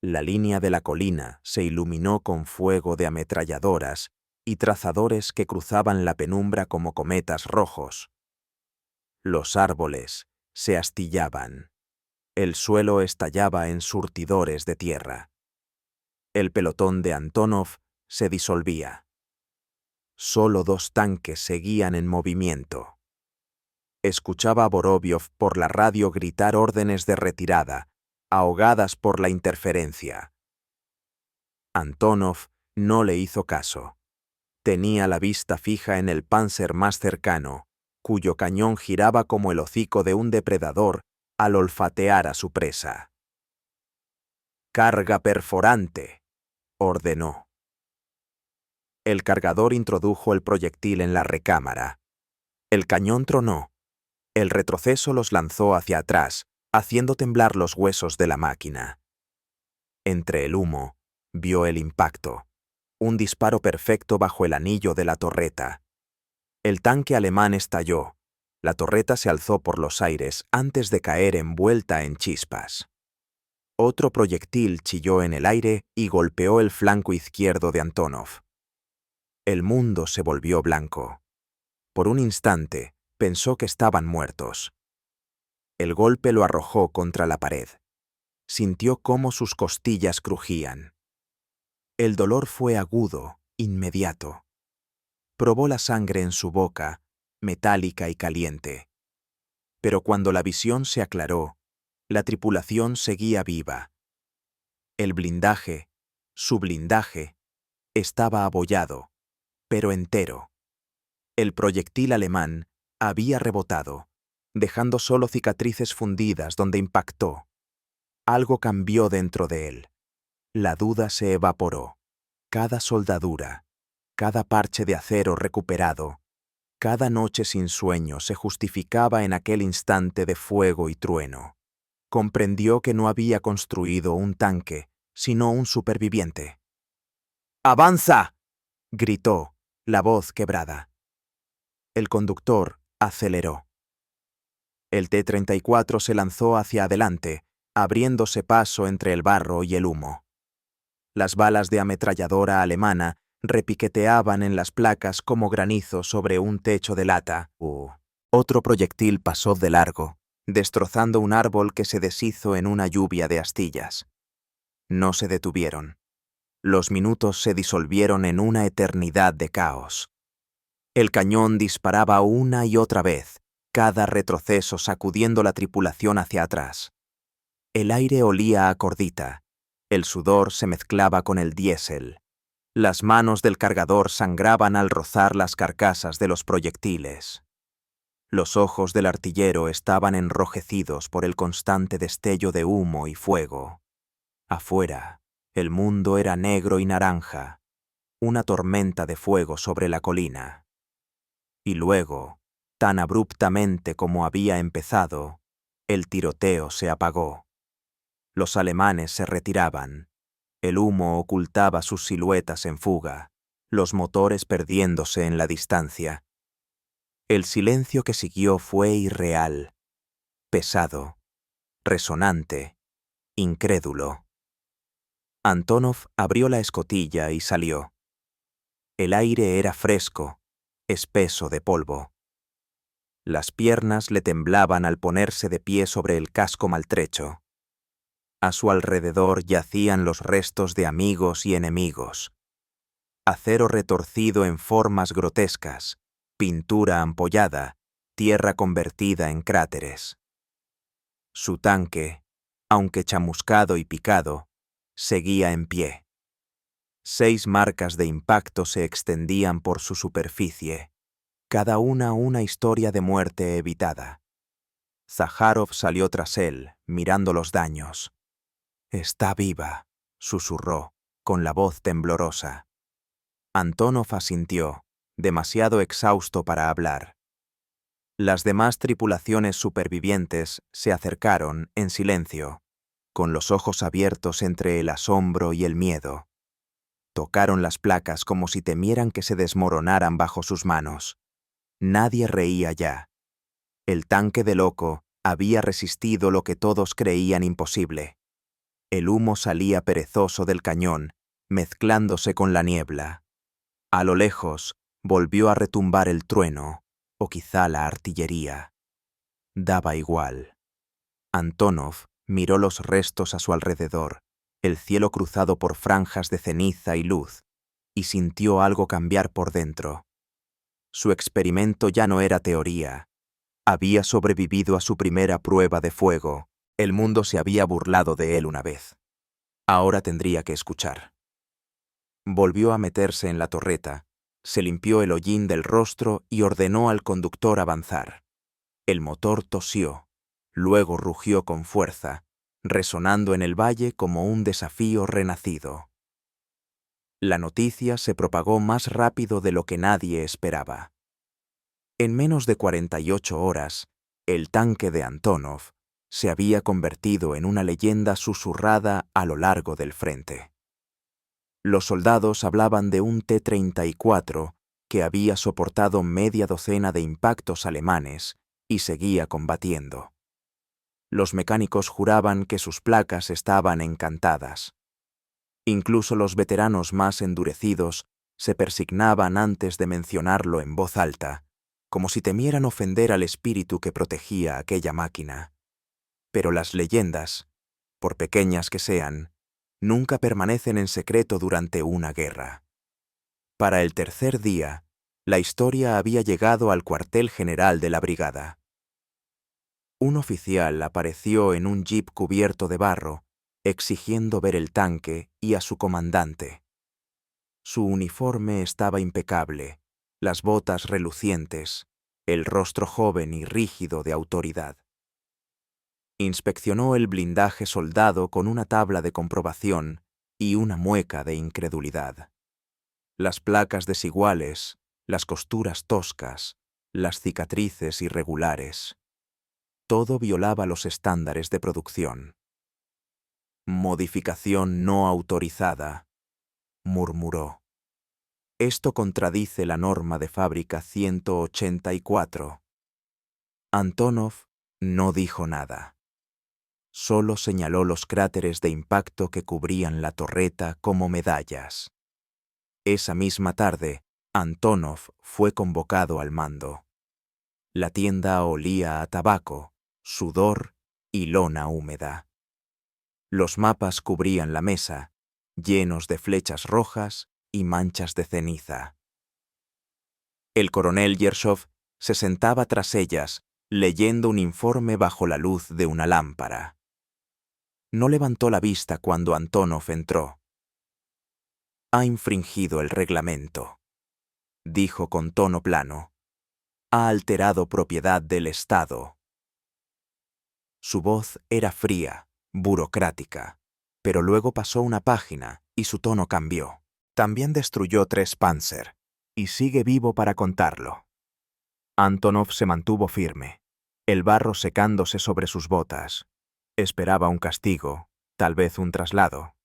La línea de la colina se iluminó con fuego de ametralladoras y trazadores que cruzaban la penumbra como cometas rojos. Los árboles se astillaban. El suelo estallaba en surtidores de tierra. El pelotón de Antonov se disolvía. Solo 2 tanques seguían en movimiento. Escuchaba a Vorobiov por la radio gritar órdenes de retirada, ahogadas por la interferencia. Antonov no le hizo caso. Tenía la vista fija en el Panzer más cercano, cuyo cañón giraba como el hocico de un depredador al olfatear a su presa. «Carga perforante», ordenó. El cargador introdujo el proyectil en la recámara. El cañón tronó. El retroceso los lanzó hacia atrás, haciendo temblar los huesos de la máquina. Entre el humo, vio el impacto. Un disparo perfecto bajo el anillo de la torreta. El tanque alemán estalló. La torreta se alzó por los aires antes de caer envuelta en chispas. Otro proyectil chilló en el aire y golpeó el flanco izquierdo de Antonov. El mundo se volvió blanco. Por un instante, pensó que estaban muertos. El golpe lo arrojó contra la pared. Sintió cómo sus costillas crujían. El dolor fue agudo, inmediato. Probó la sangre en su boca, metálica y caliente. Pero cuando la visión se aclaró, la tripulación seguía viva. El blindaje, su blindaje, estaba abollado, pero entero. El proyectil alemán había rebotado, dejando solo cicatrices fundidas donde impactó. Algo cambió dentro de él. La duda se evaporó. Cada soldadura, cada parche de acero recuperado, cada noche sin sueño se justificaba en aquel instante de fuego y trueno. Comprendió que no había construido un tanque, sino un superviviente. ¡Avanza!, gritó, la voz quebrada. El conductor aceleró. El T-34 se lanzó hacia adelante, abriéndose paso entre el barro y el humo. Las balas de ametralladora alemana repiqueteaban en las placas como granizo sobre un techo de lata. Otro proyectil pasó de largo, destrozando un árbol que se deshizo en una lluvia de astillas. No se detuvieron. Los minutos se disolvieron en una eternidad de caos. El cañón disparaba una y otra vez, cada retroceso sacudiendo la tripulación hacia atrás. El aire olía a cordita. El sudor se mezclaba con el diésel. Las manos del cargador sangraban al rozar las carcasas de los proyectiles. Los ojos del artillero estaban enrojecidos por el constante destello de humo y fuego. Afuera, el mundo era negro y naranja, una tormenta de fuego sobre la colina. Y luego, tan abruptamente como había empezado, el tiroteo se apagó. Los alemanes se retiraban. El humo ocultaba sus siluetas en fuga, los motores perdiéndose en la distancia. El silencio que siguió fue irreal, pesado, resonante, incrédulo. Antonov abrió la escotilla y salió. El aire era fresco, espeso de polvo. Las piernas le temblaban al ponerse de pie sobre el casco maltrecho. A su alrededor yacían los restos de amigos y enemigos. Acero retorcido en formas grotescas, pintura ampollada, tierra convertida en cráteres. Su tanque, aunque chamuscado y picado, seguía en pie. 6 marcas de impacto se extendían por su superficie, cada una historia de muerte evitada. Zaharov salió tras él, mirando los daños. «Está viva», susurró, con la voz temblorosa. Antonov asintió, demasiado exhausto para hablar. Las demás tripulaciones supervivientes se acercaron en silencio, con los ojos abiertos entre el asombro y el miedo. Tocaron las placas como si temieran que se desmoronaran bajo sus manos. Nadie reía ya. El tanque de Loco había resistido lo que todos creían imposible. El humo salía perezoso del cañón, mezclándose con la niebla. A lo lejos volvió a retumbar el trueno, o quizá la artillería. Daba igual. Antonov miró los restos a su alrededor, el cielo cruzado por franjas de ceniza y luz, y sintió algo cambiar por dentro. Su experimento ya no era teoría. Había sobrevivido a su primera prueba de fuego. El mundo se había burlado de él una vez. Ahora tendría que escuchar. Volvió a meterse en la torreta, se limpió el hollín del rostro y ordenó al conductor avanzar. El motor tosió, luego rugió con fuerza, resonando en el valle como un desafío renacido. La noticia se propagó más rápido de lo que nadie esperaba. En menos de 48 horas, el tanque de Antonov se había convertido en una leyenda susurrada a lo largo del frente. Los soldados hablaban de un T-34 que había soportado media docena de impactos alemanes y seguía combatiendo. Los mecánicos juraban que sus placas estaban encantadas. Incluso los veteranos más endurecidos se persignaban antes de mencionarlo en voz alta, como si temieran ofender al espíritu que protegía aquella máquina. Pero las leyendas, por pequeñas que sean, nunca permanecen en secreto durante una guerra. Para el tercer día, la historia había llegado al cuartel general de la brigada. Un oficial apareció en un jeep cubierto de barro, exigiendo ver el tanque y a su comandante. Su uniforme estaba impecable, las botas relucientes, el rostro joven y rígido de autoridad. Inspeccionó el blindaje soldado con una tabla de comprobación y una mueca de incredulidad. Las placas desiguales, las costuras toscas, las cicatrices irregulares. Todo violaba los estándares de producción. «Modificación no autorizada», murmuró. «Esto contradice la norma de fábrica 184». Antonov no dijo nada. Solo señaló los cráteres de impacto que cubrían la torreta como medallas. Esa misma tarde, Antonov fue convocado al mando. La tienda olía a tabaco, sudor y lona húmeda. Los mapas cubrían la mesa, llenos de flechas rojas y manchas de ceniza. El coronel Yershov se sentaba tras ellas, leyendo un informe bajo la luz de una lámpara. No levantó la vista cuando Antonov entró. «Ha infringido el reglamento», dijo con tono plano. «Ha alterado propiedad del Estado». Su voz era fría, burocrática, pero luego pasó una página y su tono cambió. «También destruyó 3 Panzer, y sigue vivo para contarlo». Antonov se mantuvo firme, el barro secándose sobre sus botas. Esperaba un castigo, tal vez un traslado.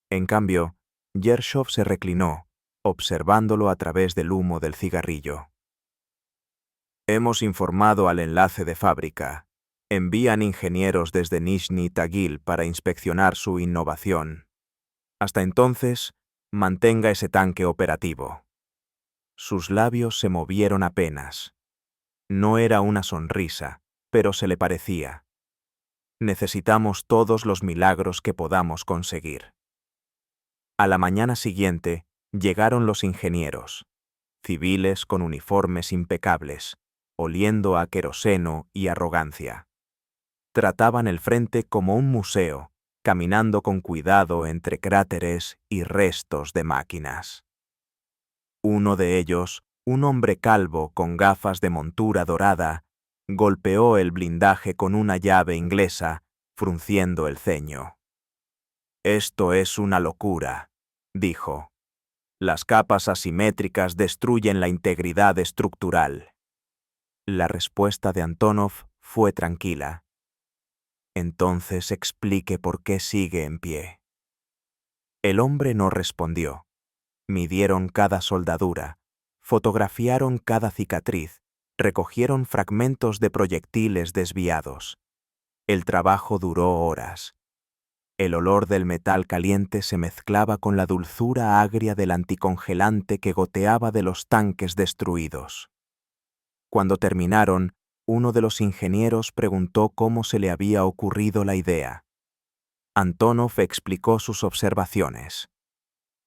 En cambio, Yershov se reclinó, observándolo a través del humo del cigarrillo. «Hemos informado al enlace de fábrica. Envían ingenieros desde Nizhny Tagil para inspeccionar su innovación. Hasta entonces, mantenga ese tanque operativo». Sus labios se movieron apenas. No era una sonrisa, pero se le parecía. «Necesitamos todos los milagros que podamos conseguir». A la mañana siguiente llegaron los ingenieros, civiles con uniformes impecables, oliendo a queroseno y arrogancia. Trataban el frente como un museo caminando con cuidado entre cráteres y restos de máquinas. Uno de ellos, un hombre calvo con gafas de montura dorada, golpeó el blindaje con una llave inglesa, frunciendo el ceño. «Esto es una locura», dijo. «Las capas asimétricas destruyen la integridad estructural». La respuesta de Antonov fue tranquila. «Entonces explique por qué sigue en pie». El hombre no respondió. Midieron cada soldadura, fotografiaron cada cicatriz, recogieron fragmentos de proyectiles desviados. El trabajo duró horas. El olor del metal caliente se mezclaba con la dulzura agria del anticongelante que goteaba de los tanques destruidos. Cuando terminaron, uno de los ingenieros preguntó cómo se le había ocurrido la idea. Antonov explicó sus observaciones.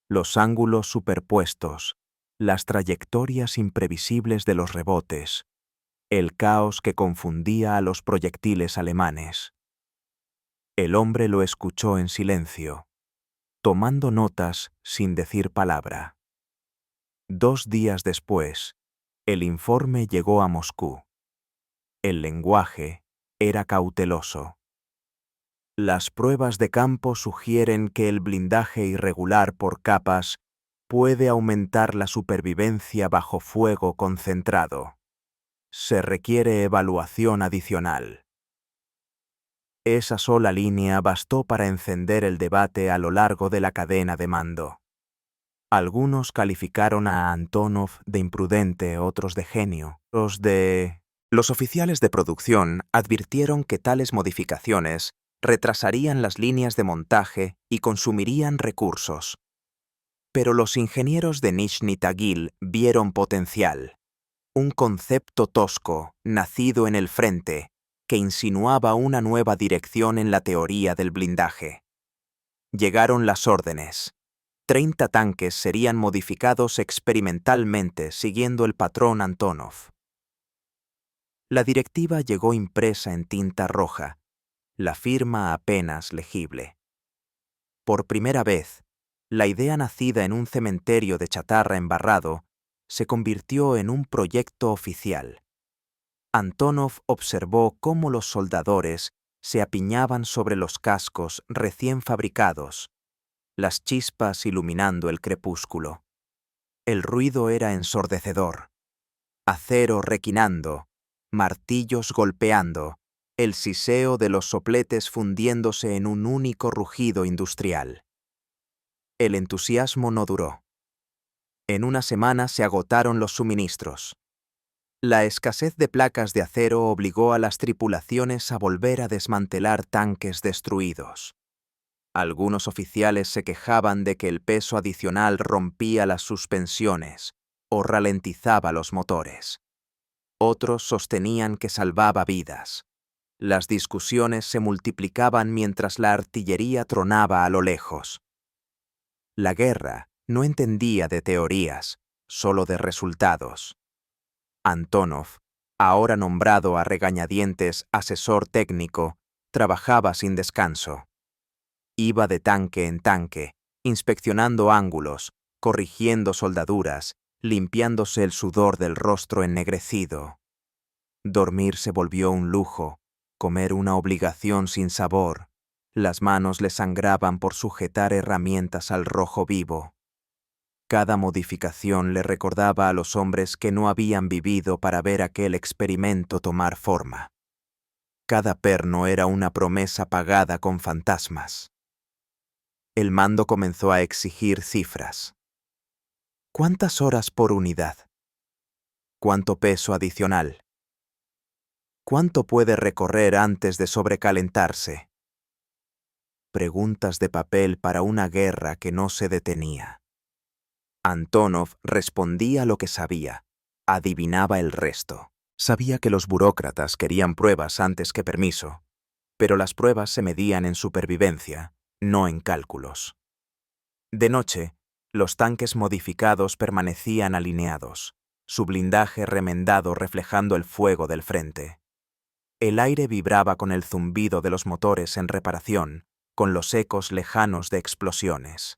Los ángulos superpuestos, las trayectorias imprevisibles de los rebotes, el caos que confundía a los proyectiles alemanes. El hombre lo escuchó en silencio, tomando notas sin decir palabra. 2 días después, el informe llegó a Moscú. El lenguaje era cauteloso. Las pruebas de campo sugieren que el blindaje irregular por capas puede aumentar la supervivencia bajo fuego concentrado. Se requiere evaluación adicional. Esa sola línea bastó para encender el debate a lo largo de la cadena de mando. Algunos calificaron a Antonov de imprudente, otros de genio. Los oficiales de producción advirtieron que tales modificaciones retrasarían las líneas de montaje y consumirían recursos. Pero los ingenieros de Nizhny Tagil vieron potencial, un concepto tosco, nacido en el frente, que insinuaba una nueva dirección en la teoría del blindaje. Llegaron las órdenes. 30 tanques serían modificados experimentalmente siguiendo el patrón Antonov. La directiva llegó impresa en tinta roja, la firma apenas legible. Por primera vez, la idea nacida en un cementerio de chatarra embarrado se convirtió en un proyecto oficial. Antonov observó cómo los soldadores se apiñaban sobre los cascos recién fabricados, las chispas iluminando el crepúsculo. El ruido era ensordecedor. Acero requinando, martillos golpeando, el siseo de los sopletes fundiéndose en un único rugido industrial. El entusiasmo no duró. En una semana se agotaron los suministros. La escasez de placas de acero obligó a las tripulaciones a volver a desmantelar tanques destruidos. Algunos oficiales se quejaban de que el peso adicional rompía las suspensiones o ralentizaba los motores. Otros sostenían que salvaba vidas. Las discusiones se multiplicaban mientras la artillería tronaba a lo lejos. La guerra no entendía de teorías, solo de resultados. Antonov, ahora nombrado a regañadientes asesor técnico, trabajaba sin descanso. Iba de tanque en tanque, inspeccionando ángulos, corrigiendo soldaduras, limpiándose el sudor del rostro ennegrecido. Dormir se volvió un lujo, comer una obligación sin sabor. Las manos le sangraban por sujetar herramientas al rojo vivo. Cada modificación le recordaba a los hombres que no habían vivido para ver aquel experimento tomar forma. Cada perno era una promesa pagada con fantasmas. El mando comenzó a exigir cifras. ¿Cuántas horas por unidad? ¿Cuánto peso adicional? ¿Cuánto puede recorrer antes de sobrecalentarse? Preguntas de papel para una guerra que no se detenía. Antonov respondía lo que sabía, adivinaba el resto. Sabía que los burócratas querían pruebas antes que permiso, pero las pruebas se medían en supervivencia, no en cálculos. De noche, los tanques modificados permanecían alineados, su blindaje remendado reflejando el fuego del frente. El aire vibraba con el zumbido de los motores en reparación, con los ecos lejanos de explosiones.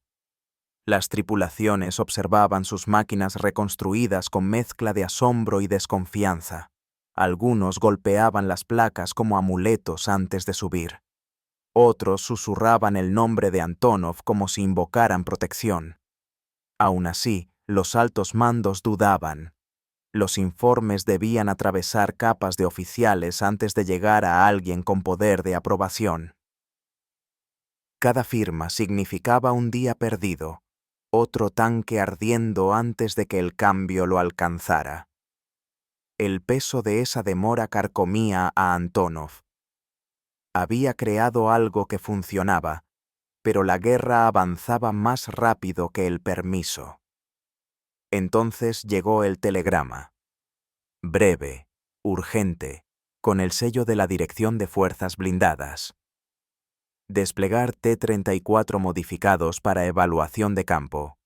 Las tripulaciones observaban sus máquinas reconstruidas con mezcla de asombro y desconfianza. Algunos golpeaban las placas como amuletos antes de subir. Otros susurraban el nombre de Antonov como si invocaran protección. Aún así, los altos mandos dudaban. Los informes debían atravesar capas de oficiales antes de llegar a alguien con poder de aprobación. Cada firma significaba un día perdido, otro tanque ardiendo antes de que el cambio lo alcanzara. El peso de esa demora carcomía a Antonov. Había creado algo que funcionaba, pero la guerra avanzaba más rápido que el permiso. Entonces llegó el telegrama. Breve, urgente, con el sello de la Dirección de Fuerzas Blindadas. Desplegar T-34 modificados para evaluación de campo.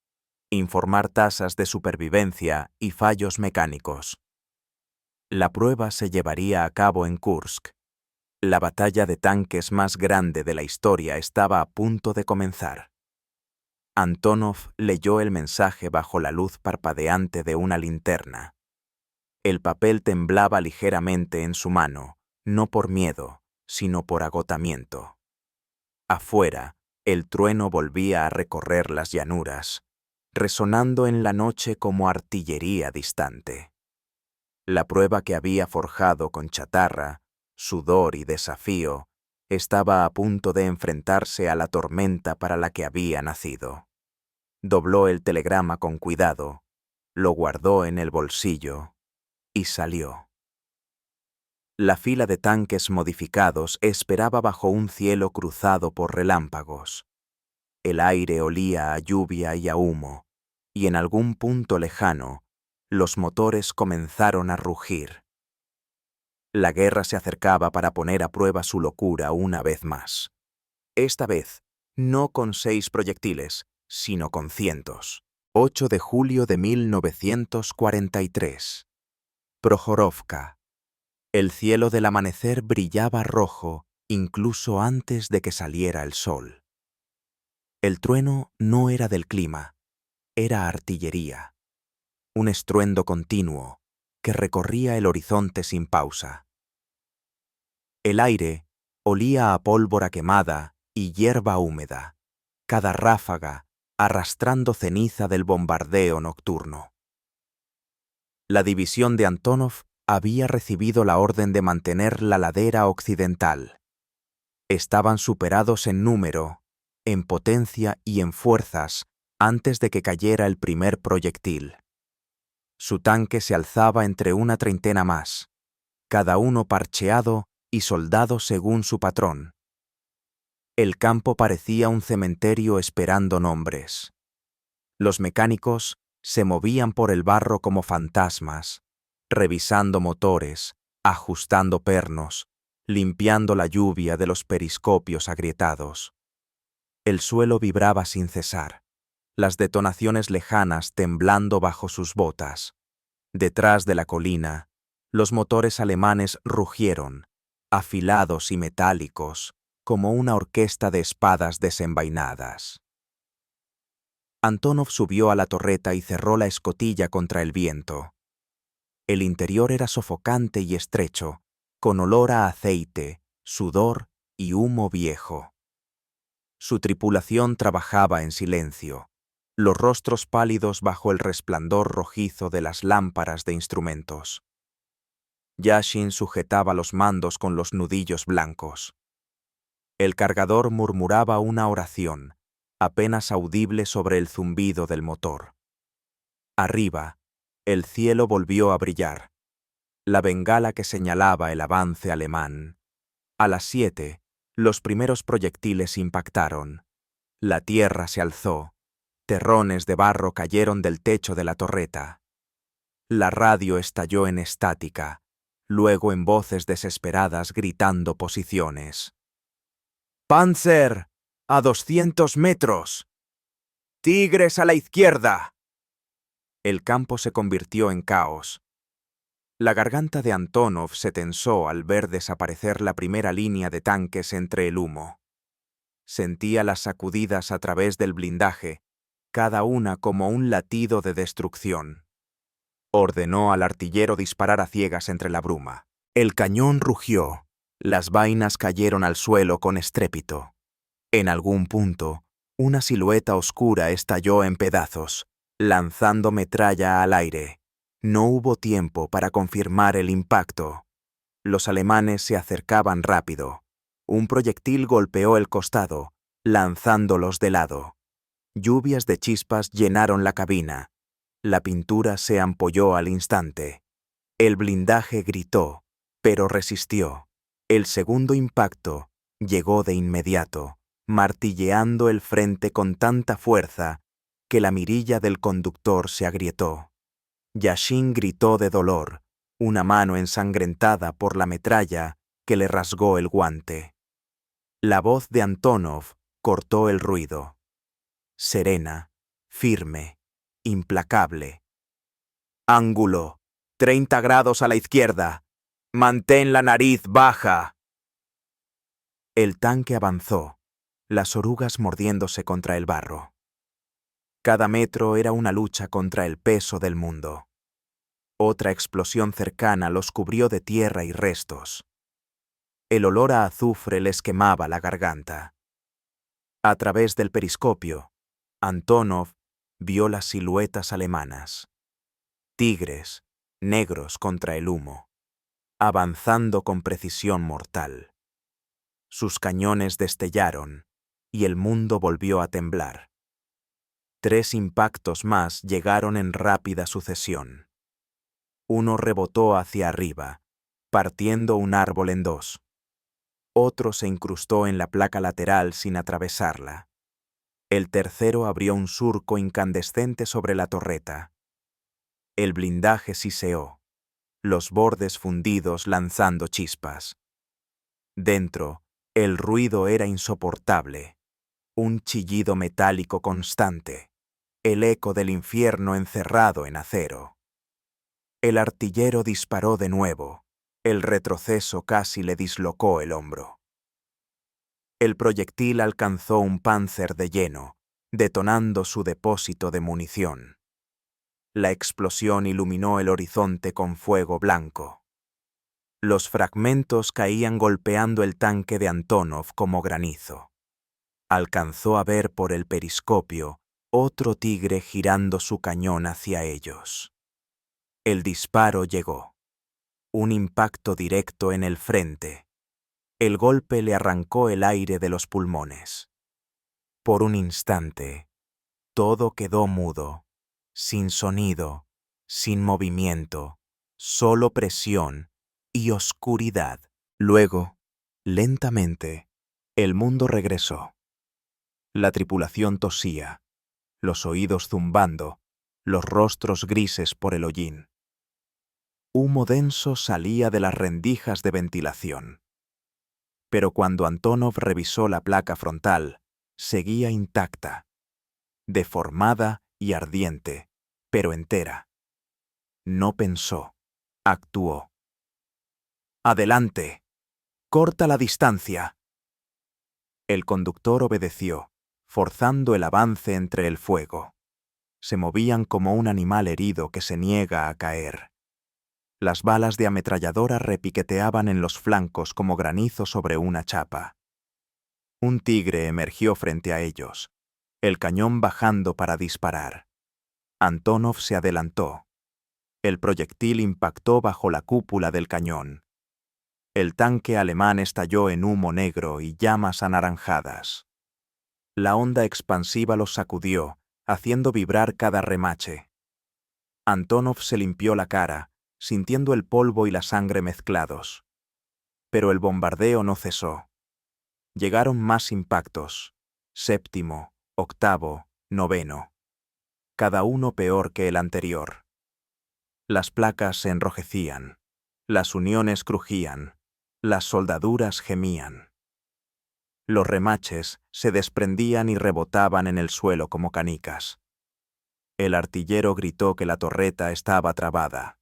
Informar tasas de supervivencia y fallos mecánicos. La prueba se llevaría a cabo en Kursk. La batalla de tanques más grande de la historia estaba a punto de comenzar. Antonov leyó el mensaje bajo la luz parpadeante de una linterna. El papel temblaba ligeramente en su mano, no por miedo, sino por agotamiento. Afuera, el trueno volvía a recorrer las llanuras, resonando en la noche como artillería distante. La prueba que había forjado con chatarra, sudor y desafío, estaba a punto de enfrentarse a la tormenta para la que había nacido. Dobló el telegrama con cuidado, lo guardó en el bolsillo y salió. La fila de tanques modificados esperaba bajo un cielo cruzado por relámpagos. El aire olía a lluvia y a humo, y en algún punto lejano, los motores comenzaron a rugir. La guerra se acercaba para poner a prueba su locura una vez más. Esta vez, no con 6 proyectiles, sino con cientos. 8 de julio de 1943. Prokhorovka. El cielo del amanecer brillaba rojo incluso antes de que saliera el sol. El trueno no era del clima, era artillería. Un estruendo continuo que recorría el horizonte sin pausa. El aire olía a pólvora quemada y hierba húmeda, cada ráfaga arrastrando ceniza del bombardeo nocturno. La división de Antonov había recibido la orden de mantener la ladera occidental. Estaban superados en número, en potencia y en fuerzas antes de que cayera el primer proyectil. Su tanque se alzaba entre una treintena más, cada uno parcheado y soldado según su patrón. El campo parecía un cementerio esperando nombres. Los mecánicos se movían por el barro como fantasmas, revisando motores, ajustando pernos, limpiando la lluvia de los periscopios agrietados. El suelo vibraba sin cesar, las detonaciones lejanas temblando bajo sus botas. Detrás de la colina, los motores alemanes rugieron, afilados y metálicos, como una orquesta de espadas desenvainadas. Antonov subió a la torreta y cerró la escotilla contra el viento. El interior era sofocante y estrecho, con olor a aceite, sudor y humo viejo. Su tripulación trabajaba en silencio, los rostros pálidos bajo el resplandor rojizo de las lámparas de instrumentos. Yashin sujetaba los mandos con los nudillos blancos. El cargador murmuraba una oración, apenas audible sobre el zumbido del motor. Arriba, el cielo volvió a brillar. La bengala que señalaba el avance alemán. A las 7, los primeros proyectiles impactaron. La tierra se alzó. Terrones de barro cayeron del techo de la torreta. La radio estalló en estática, luego en voces desesperadas gritando posiciones. ¡Panzer! ¡A 200 metros! ¡Tigres a la izquierda! El campo se convirtió en caos. La garganta de Antonov se tensó al ver desaparecer la primera línea de tanques entre el humo. Sentía las sacudidas a través del blindaje, cada una como un latido de destrucción. Ordenó al artillero disparar a ciegas entre la bruma. El cañón rugió, las vainas cayeron al suelo con estrépito. En algún punto, una silueta oscura estalló en pedazos, lanzando metralla al aire. No hubo tiempo para confirmar el impacto. Los alemanes se acercaban rápido. Un proyectil golpeó el costado, lanzándolos de lado. Lluvias de chispas llenaron la cabina. La pintura se ampolló al instante. El blindaje gritó, pero resistió. El segundo impacto llegó de inmediato, martilleando el frente con tanta fuerza que la mirilla del conductor se agrietó. Yashin gritó de dolor, una mano ensangrentada por la metralla que le rasgó el guante. La voz de Antonov cortó el ruido. Serena, firme, implacable. Ángulo, 30 grados a la izquierda. Mantén la nariz baja. El tanque avanzó, las orugas mordiéndose contra el barro. Cada metro era una lucha contra el peso del mundo. Otra explosión cercana los cubrió de tierra y restos. El olor a azufre les quemaba la garganta. A través del periscopio, Antonov vio las siluetas alemanas. Tigres, negros contra el humo, avanzando con precisión mortal. Sus cañones destellaron y el mundo volvió a temblar. 3 impactos más llegaron en rápida sucesión. Uno rebotó hacia arriba, partiendo un árbol en 2. Otro se incrustó en la placa lateral sin atravesarla. El tercero abrió un surco incandescente sobre la torreta. El blindaje siseó, los bordes fundidos lanzando chispas. Dentro, el ruido era insoportable, un chillido metálico constante, el eco del infierno encerrado en acero. El artillero disparó de nuevo, el retroceso casi le dislocó el hombro. El proyectil alcanzó un Panzer de lleno, detonando su depósito de munición. La explosión iluminó el horizonte con fuego blanco. Los fragmentos caían golpeando el tanque de Antonov como granizo. Alcanzó a ver por el periscopio otro tigre girando su cañón hacia ellos. El disparo llegó. Un impacto directo en el frente. El golpe le arrancó el aire de los pulmones. Por un instante, todo quedó mudo, sin sonido, sin movimiento, solo presión y oscuridad. Luego, lentamente, el mundo regresó. La tripulación tosía, los oídos zumbando, los rostros grises por el hollín. Humo denso salía de las rendijas de ventilación. Pero cuando Antonov revisó la placa frontal, seguía intacta, deformada y ardiente, pero entera. No pensó, actuó. ¡Adelante! ¡Corta la distancia! El conductor obedeció, forzando el avance entre el fuego. Se movían como un animal herido que se niega a caer. Las balas de ametralladora repiqueteaban en los flancos como granizo sobre una chapa. Un tigre emergió frente a ellos, el cañón bajando para disparar. Antonov se adelantó. El proyectil impactó bajo la cúpula del cañón. El tanque alemán estalló en humo negro y llamas anaranjadas. La onda expansiva los sacudió, haciendo vibrar cada remache. Antonov se limpió la cara, sintiendo el polvo y la sangre mezclados. Pero el bombardeo no cesó. Llegaron más impactos, 7º, 8º, 9º, cada uno peor que el anterior. Las placas se enrojecían, las uniones crujían, las soldaduras gemían. Los remaches se desprendían y rebotaban en el suelo como canicas. El artillero gritó que la torreta estaba trabada.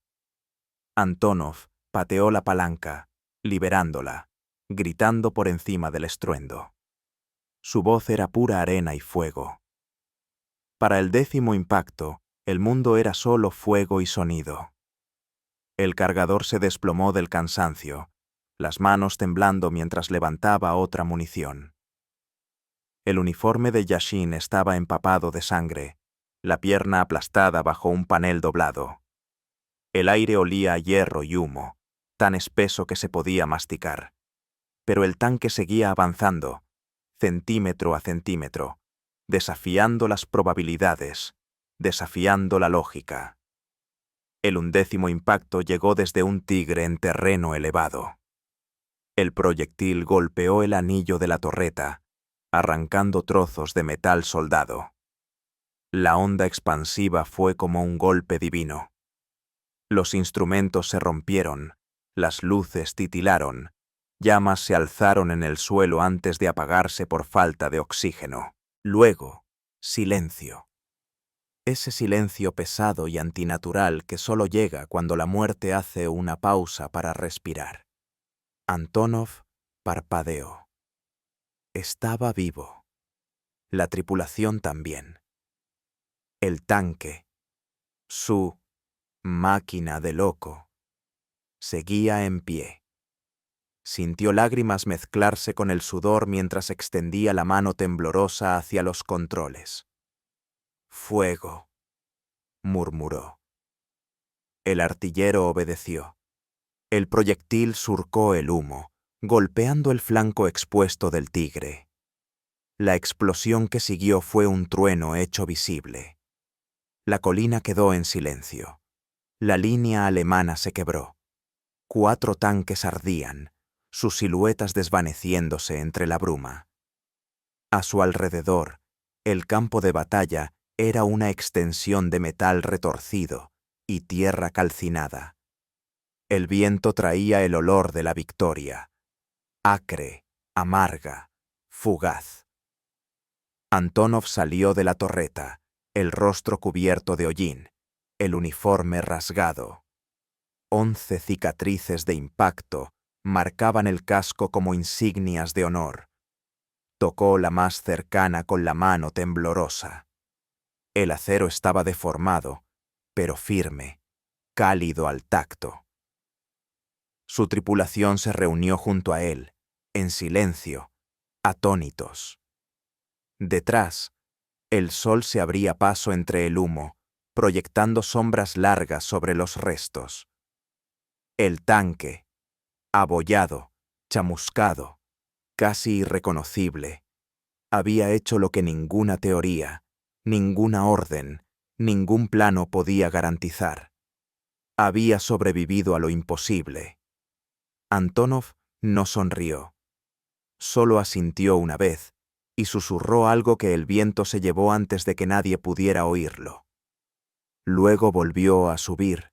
Antonov pateó la palanca, liberándola, gritando por encima del estruendo. Su voz era pura arena y fuego. Para el 10º impacto, el mundo era solo fuego y sonido. El cargador se desplomó del cansancio, las manos temblando mientras levantaba otra munición. El uniforme de Yashin estaba empapado de sangre, la pierna aplastada bajo un panel doblado. El aire olía a hierro y humo, tan espeso que se podía masticar. Pero el tanque seguía avanzando, centímetro a centímetro, desafiando las probabilidades, desafiando la lógica. El 11º impacto llegó desde un tigre en terreno elevado. El proyectil golpeó el anillo de la torreta, arrancando trozos de metal soldado. La onda expansiva fue como un golpe divino. Los instrumentos se rompieron, las luces titilaron, llamas se alzaron en el suelo antes de apagarse por falta de oxígeno. Luego, silencio. Ese silencio pesado y antinatural que solo llega cuando la muerte hace una pausa para respirar. Antonov parpadeó. Estaba vivo. La tripulación también. El tanque, su máquina de loco, seguía en pie. Sintió lágrimas mezclarse con el sudor mientras extendía la mano temblorosa hacia los controles. «Fuego», murmuró. El artillero obedeció. El proyectil surcó el humo, golpeando el flanco expuesto del tigre. La explosión que siguió fue un trueno hecho visible. La colina quedó en silencio. La línea alemana se quebró. 4 tanques ardían, sus siluetas desvaneciéndose entre la bruma. A su alrededor, el campo de batalla era una extensión de metal retorcido y tierra calcinada. El viento traía el olor de la victoria, acre, amarga, fugaz. Antonov salió de la torreta, el rostro cubierto de hollín, el uniforme rasgado. 11 cicatrices de impacto marcaban el casco como insignias de honor. Tocó la más cercana con la mano temblorosa. El acero estaba deformado, pero firme, cálido al tacto. Su tripulación se reunió junto a él, en silencio, atónitos. Detrás, el sol se abría paso entre el humo, proyectando sombras largas sobre los restos. El tanque, abollado, chamuscado, casi irreconocible, había hecho lo que ninguna teoría, ninguna orden, ningún plano podía garantizar. Había sobrevivido a lo imposible. Antonov no sonrió. Solo asintió una vez y susurró algo que el viento se llevó antes de que nadie pudiera oírlo. Luego volvió a subir,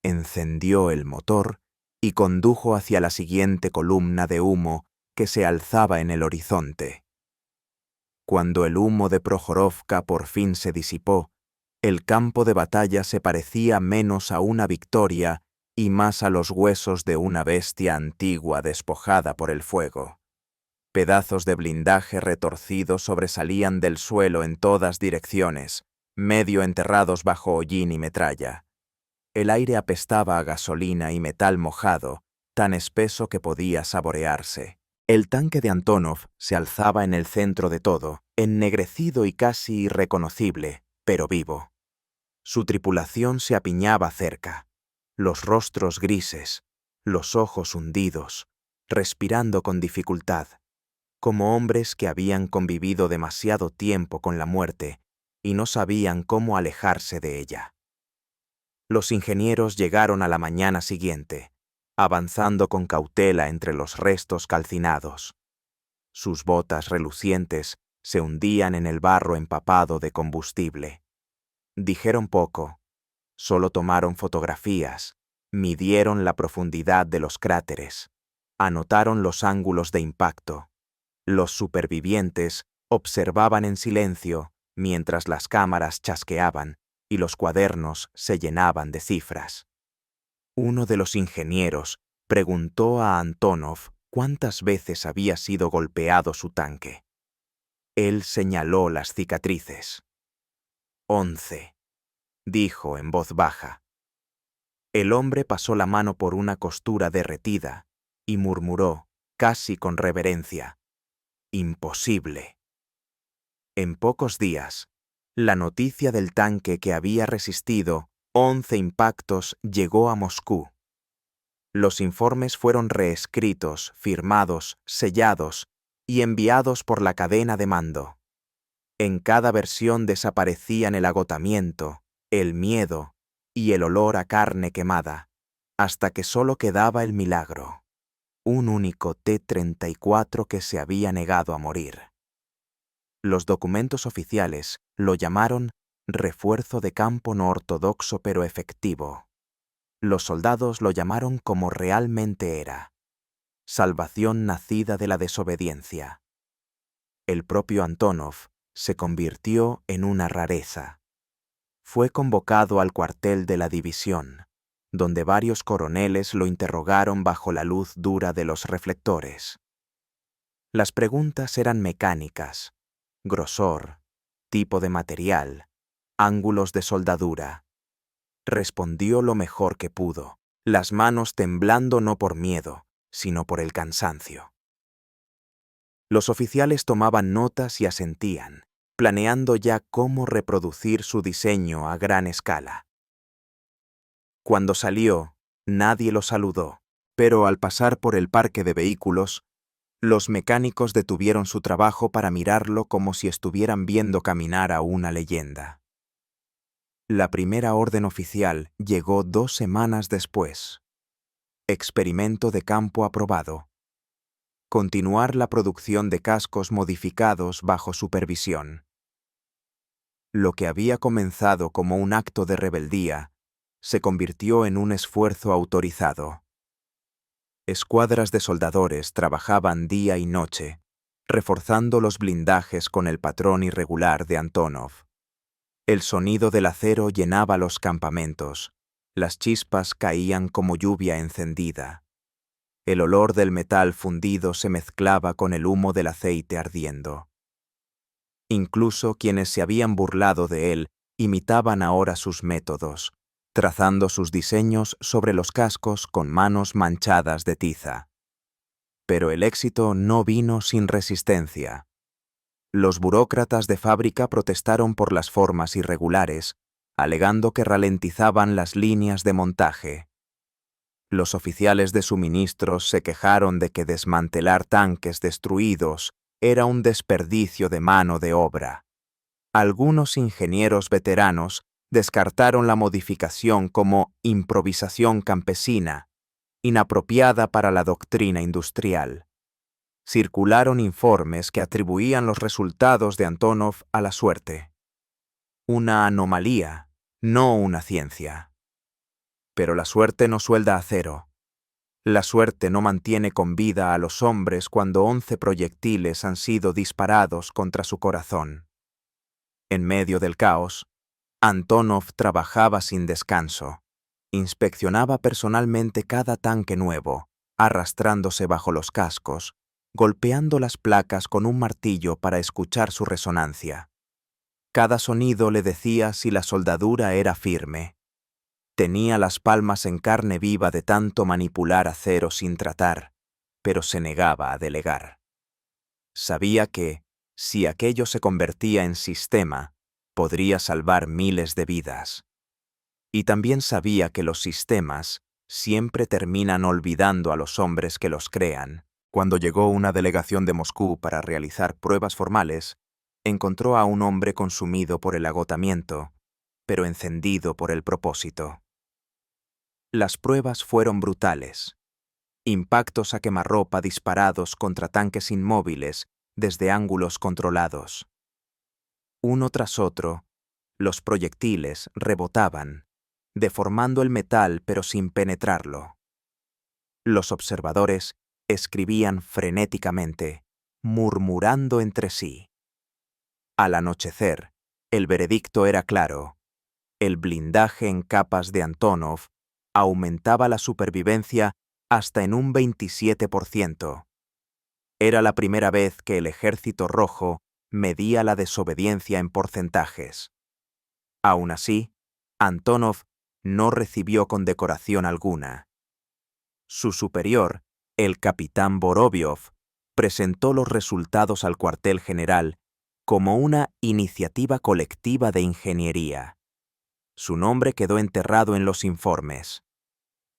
encendió el motor y condujo hacia la siguiente columna de humo que se alzaba en el horizonte. Cuando el humo de Prokhorovka por fin se disipó, el campo de batalla se parecía menos a una victoria y más a los huesos de una bestia antigua despojada por el fuego. Pedazos de blindaje retorcidos sobresalían del suelo en todas direcciones, medio enterrados bajo hollín y metralla. El aire apestaba a gasolina y metal mojado, tan espeso que podía saborearse. El tanque de Antonov se alzaba en el centro de todo, ennegrecido y casi irreconocible, pero vivo. Su tripulación se apiñaba cerca, los rostros grises, los ojos hundidos, respirando con dificultad, como hombres que habían convivido demasiado tiempo con la muerte y no sabían cómo alejarse de ella. Los ingenieros llegaron a la mañana siguiente, avanzando con cautela entre los restos calcinados. Sus botas relucientes se hundían en el barro empapado de combustible. Dijeron poco, solo tomaron fotografías, midieron la profundidad de los cráteres, anotaron los ángulos de impacto. Los supervivientes observaban en silencio mientras las cámaras chasqueaban y los cuadernos se llenaban de cifras. Uno de los ingenieros preguntó a Antonov cuántas veces había sido golpeado su tanque. Él señaló las cicatrices. 11, dijo en voz baja. El hombre pasó la mano por una costura derretida y murmuró, casi con reverencia: imposible. En pocos días, la noticia del tanque que había resistido 11 impactos llegó a Moscú. Los informes fueron reescritos, firmados, sellados y enviados por la cadena de mando. En cada versión desaparecían el agotamiento, el miedo y el olor a carne quemada, hasta que solo quedaba el milagro: un único T-34 que se había negado a morir. Los documentos oficiales lo llamaron refuerzo de campo no ortodoxo pero efectivo. Los soldados lo llamaron como realmente era: salvación nacida de la desobediencia. El propio Antonov se convirtió en una rareza. Fue convocado al cuartel de la división, donde varios coroneles lo interrogaron bajo la luz dura de los reflectores. Las preguntas eran mecánicas: grosor, tipo de material, ángulos de soldadura. Respondió lo mejor que pudo, las manos temblando no por miedo, sino por el cansancio. Los oficiales tomaban notas y asentían, planeando ya cómo reproducir su diseño a gran escala. Cuando salió, nadie lo saludó, pero al pasar por el parque de vehículos, los mecánicos detuvieron su trabajo para mirarlo como si estuvieran viendo caminar a una leyenda. La primera orden oficial llegó 2 semanas después. Experimento de campo aprobado. Continuar la producción de cascos modificados bajo supervisión. Lo que había comenzado como un acto de rebeldía se convirtió en un esfuerzo autorizado. Escuadras de soldadores trabajaban día y noche, reforzando los blindajes con el patrón irregular de Antonov. El sonido del acero llenaba los campamentos, las chispas caían como lluvia encendida. El olor del metal fundido se mezclaba con el humo del aceite ardiendo. Incluso quienes se habían burlado de él imitaban ahora sus métodos, trazando sus diseños sobre los cascos con manos manchadas de tiza. Pero el éxito no vino sin resistencia. Los burócratas de fábrica protestaron por las formas irregulares, alegando que ralentizaban las líneas de montaje. Los oficiales de suministros se quejaron de que desmantelar tanques destruidos era un desperdicio de mano de obra. Algunos ingenieros veteranos descartaron la modificación como improvisación campesina, inapropiada para la doctrina industrial. Circularon informes que atribuían los resultados de Antonov a la suerte. Una anomalía, no una ciencia. Pero la suerte no suelda acero. La suerte no mantiene con vida a los hombres cuando 11 proyectiles han sido disparados contra su corazón. En medio del caos, Antonov trabajaba sin descanso. Inspeccionaba personalmente cada tanque nuevo, arrastrándose bajo los cascos, golpeando las placas con un martillo para escuchar su resonancia. Cada sonido le decía si la soldadura era firme. Tenía las palmas en carne viva de tanto manipular acero sin tratar, pero se negaba a delegar. Sabía que, si aquello se convertía en sistema, podría salvar miles de vidas. Y también sabía que los sistemas siempre terminan olvidando a los hombres que los crean. Cuando llegó una delegación de Moscú para realizar pruebas formales, encontró a un hombre consumido por el agotamiento, pero encendido por el propósito. Las pruebas fueron brutales. Impactos a quemarropa disparados contra tanques inmóviles desde ángulos controlados. Uno tras otro, los proyectiles rebotaban, deformando el metal pero sin penetrarlo. Los observadores escribían frenéticamente, murmurando entre sí. Al anochecer, el veredicto era claro. El blindaje en capas de Antonov aumentaba la supervivencia hasta en un 27%. Era la primera vez que el Ejército Rojo medía la desobediencia en porcentajes. Aún así, Antonov no recibió condecoración alguna. Su superior, el capitán Vorobiov, presentó los resultados al cuartel general como una iniciativa colectiva de ingeniería. Su nombre quedó enterrado en los informes.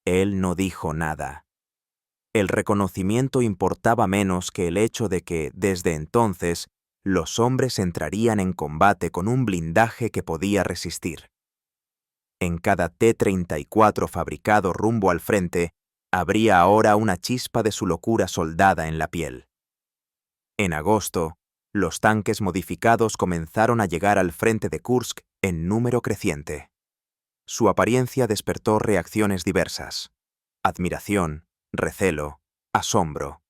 Él no dijo nada. El reconocimiento importaba menos que el hecho de que, desde entonces, los hombres entrarían en combate con un blindaje que podía resistir. En cada T-34 fabricado rumbo al frente, habría ahora una chispa de su locura soldada en la piel. En agosto, los tanques modificados comenzaron a llegar al frente de Kursk en número creciente. Su apariencia despertó reacciones diversas: admiración, recelo, asombro.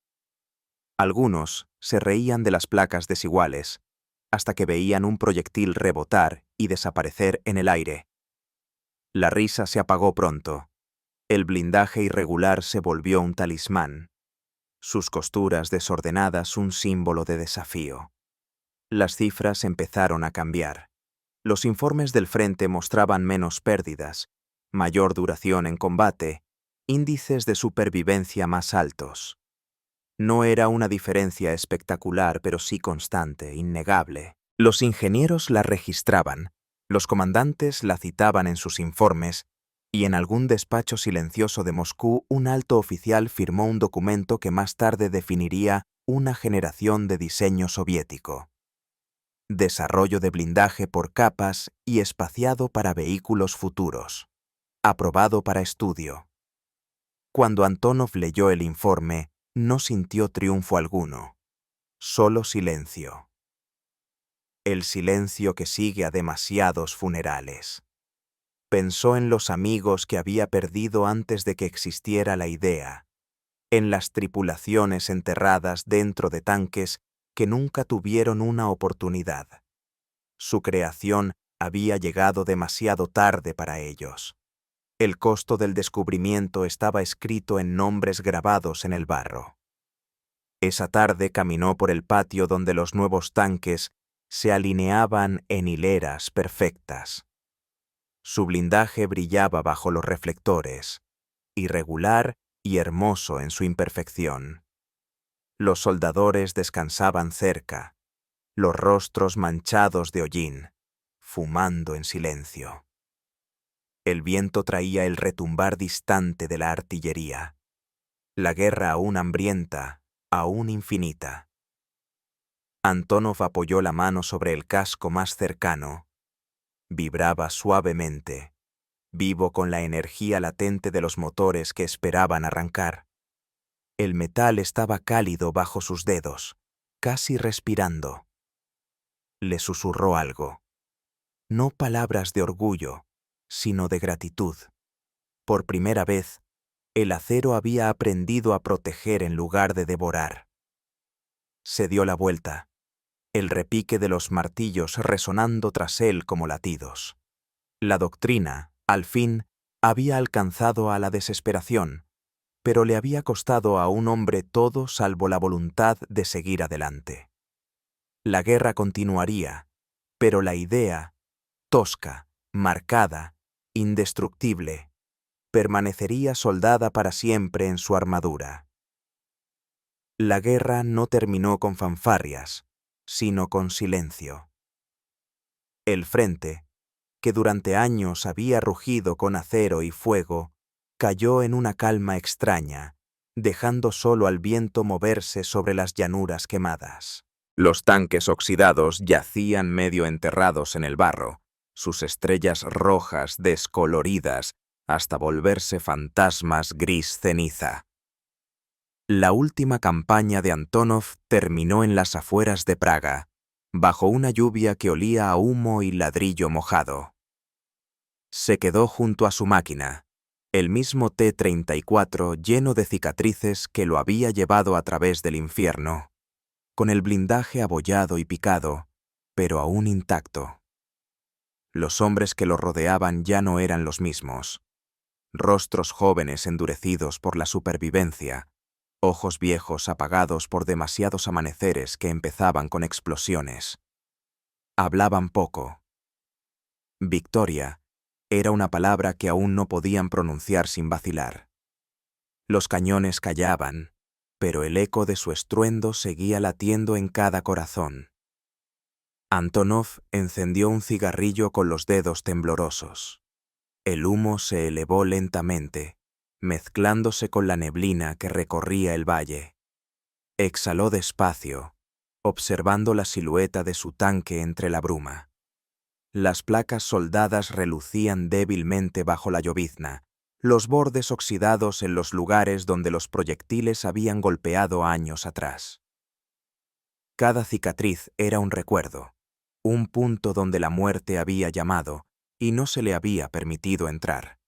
Algunos se reían de las placas desiguales, hasta que veían un proyectil rebotar y desaparecer en el aire. La risa se apagó pronto. El blindaje irregular se volvió un talismán. Sus costuras desordenadas un símbolo de desafío. Las cifras empezaron a cambiar. Los informes del frente mostraban menos pérdidas, mayor duración en combate, índices de supervivencia más altos. No era una diferencia espectacular, pero sí constante, innegable. Los ingenieros la registraban, los comandantes la citaban en sus informes, y en algún despacho silencioso de Moscú un alto oficial firmó un documento que más tarde definiría una generación de diseño soviético. Desarrollo de blindaje por capas y espaciado para vehículos futuros. Aprobado para estudio. Cuando Antonov leyó el informe, no sintió triunfo alguno, solo silencio. El silencio que sigue a demasiados funerales. Pensó en los amigos que había perdido antes de que existiera la idea, en las tripulaciones enterradas dentro de tanques que nunca tuvieron una oportunidad. Su creación había llegado demasiado tarde para ellos. El costo del descubrimiento estaba escrito en nombres grabados en el barro. Esa tarde caminó por el patio donde los nuevos tanques se alineaban en hileras perfectas. Su blindaje brillaba bajo los reflectores, irregular y hermoso en su imperfección. Los soldadores descansaban cerca, los rostros manchados de hollín, fumando en silencio. El viento traía el retumbar distante de la artillería. La guerra aún hambrienta, aún infinita. Antonov apoyó la mano sobre el casco más cercano. Vibraba suavemente, vivo con la energía latente de los motores que esperaban arrancar. El metal estaba cálido bajo sus dedos, casi respirando. Le susurró algo. No palabras de orgullo, sino de gratitud. Por primera vez, el acero había aprendido a proteger en lugar de devorar. Se dio la vuelta, el repique de los martillos resonando tras él como latidos. La doctrina, al fin, había alcanzado a la desesperación, pero le había costado a un hombre todo salvo la voluntad de seguir adelante. La guerra continuaría, pero la idea, tosca, marcada, indestructible, permanecería soldada para siempre en su armadura. La guerra no terminó con fanfarrias, sino con silencio. El frente, que durante años había rugido con acero y fuego, cayó en una calma extraña, dejando solo al viento moverse sobre las llanuras quemadas. Los tanques oxidados yacían medio enterrados en el barro, sus estrellas rojas descoloridas hasta volverse fantasmas gris ceniza. La última campaña de Antonov terminó en las afueras de Praga, bajo una lluvia que olía a humo y ladrillo mojado. Se quedó junto a su máquina, el mismo T-34 lleno de cicatrices que lo había llevado a través del infierno, con el blindaje abollado y picado, pero aún intacto. Los hombres que lo rodeaban ya no eran los mismos. Rostros jóvenes endurecidos por la supervivencia, ojos viejos apagados por demasiados amaneceres que empezaban con explosiones. Hablaban poco. Victoria era una palabra que aún no podían pronunciar sin vacilar. Los cañones callaban, pero el eco de su estruendo seguía latiendo en cada corazón. Antonov encendió un cigarrillo con los dedos temblorosos. El humo se elevó lentamente, mezclándose con la neblina que recorría el valle. Exhaló despacio, observando la silueta de su tanque entre la bruma. Las placas soldadas relucían débilmente bajo la llovizna, los bordes oxidados en los lugares donde los proyectiles habían golpeado años atrás. Cada cicatriz era un recuerdo, un punto donde la muerte había llamado y no se le había permitido entrar.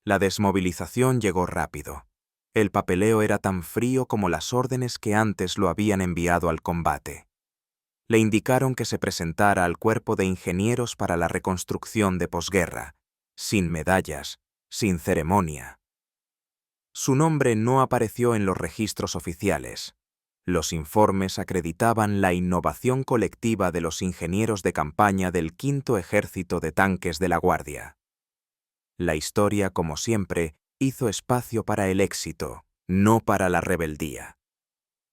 La desmovilización llegó rápido. El papeleo era tan frío como las órdenes que antes lo habían enviado al combate. Le indicaron que se presentara al cuerpo de ingenieros para la reconstrucción de posguerra, sin medallas, sin ceremonia. Su nombre no apareció en los registros oficiales. Los informes acreditaban la innovación colectiva de los ingenieros de campaña del Quinto Ejército de Tanques de la Guardia. La historia, como siempre, hizo espacio para el éxito, no para la rebeldía.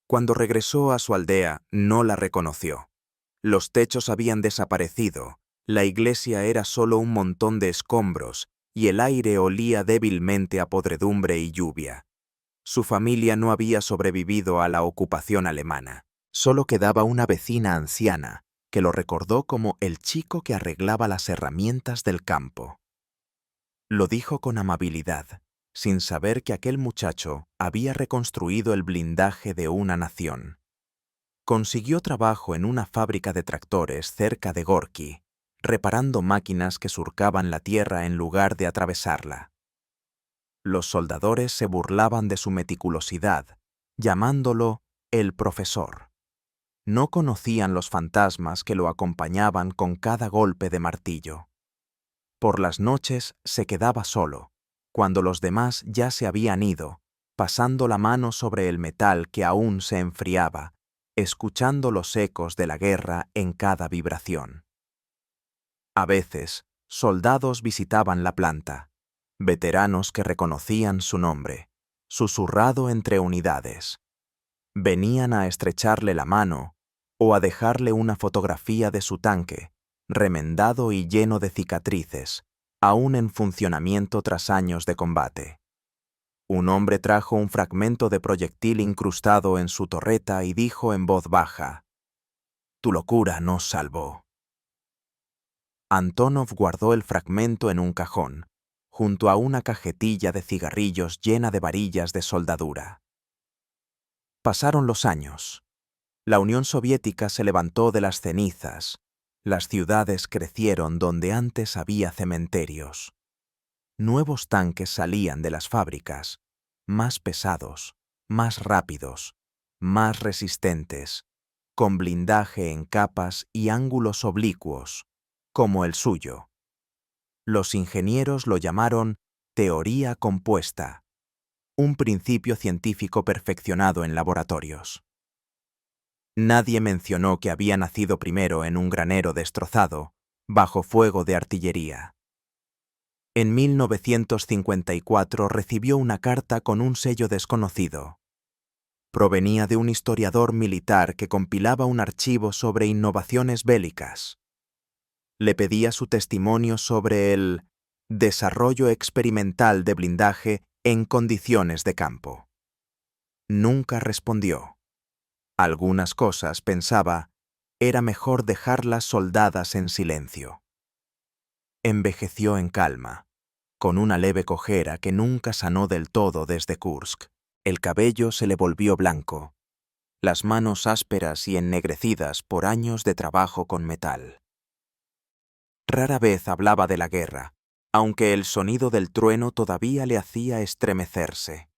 Cuando regresó a su aldea, no la reconoció. Los techos habían desaparecido, la iglesia era solo un montón de escombros y el aire olía débilmente a podredumbre y lluvia. Su familia no había sobrevivido a la ocupación alemana. Solo quedaba una vecina anciana, que lo recordó como el chico que arreglaba las herramientas del campo. Lo dijo con amabilidad, sin saber que aquel muchacho había reconstruido el blindaje de una nación. Consiguió trabajo en una fábrica de tractores cerca de Gorki, reparando máquinas que surcaban la tierra en lugar de atravesarla. Los soldadores se burlaban de su meticulosidad, llamándolo el profesor. No conocían los fantasmas que lo acompañaban con cada golpe de martillo. Por las noches se quedaba solo, cuando los demás ya se habían ido, pasando la mano sobre el metal que aún se enfriaba, escuchando los ecos de la guerra en cada vibración. A veces, soldados visitaban la planta, veteranos que reconocían su nombre, susurrado entre unidades. Venían a estrecharle la mano o a dejarle una fotografía de su tanque, remendado y lleno de cicatrices, aún en funcionamiento tras años de combate. Un hombre trajo un fragmento de proyectil incrustado en su torreta y dijo en voz baja: «Tu locura nos salvó». Antonov guardó el fragmento en un cajón, junto a una cajetilla de cigarrillos llena de varillas de soldadura. Pasaron los años. La Unión Soviética se levantó de las cenizas. Las ciudades crecieron donde antes había cementerios. Nuevos tanques salían de las fábricas, más pesados, más rápidos, más resistentes, con blindaje en capas y ángulos oblicuos, como el suyo. Los ingenieros lo llamaron teoría compuesta, un principio científico perfeccionado en laboratorios. Nadie mencionó que había nacido primero en un granero destrozado, bajo fuego de artillería. En 1954 recibió una carta con un sello desconocido. Provenía de un historiador militar que compilaba un archivo sobre innovaciones bélicas. Le pedía su testimonio sobre el desarrollo experimental de blindaje en condiciones de campo. Nunca respondió. Algunas cosas, pensaba, era mejor dejarlas soldadas en silencio. Envejeció en calma, con una leve cojera que nunca sanó del todo desde Kursk. El cabello se le volvió blanco, las manos ásperas y ennegrecidas por años de trabajo con metal. Rara vez hablaba de la guerra, aunque el sonido del trueno todavía le hacía estremecerse.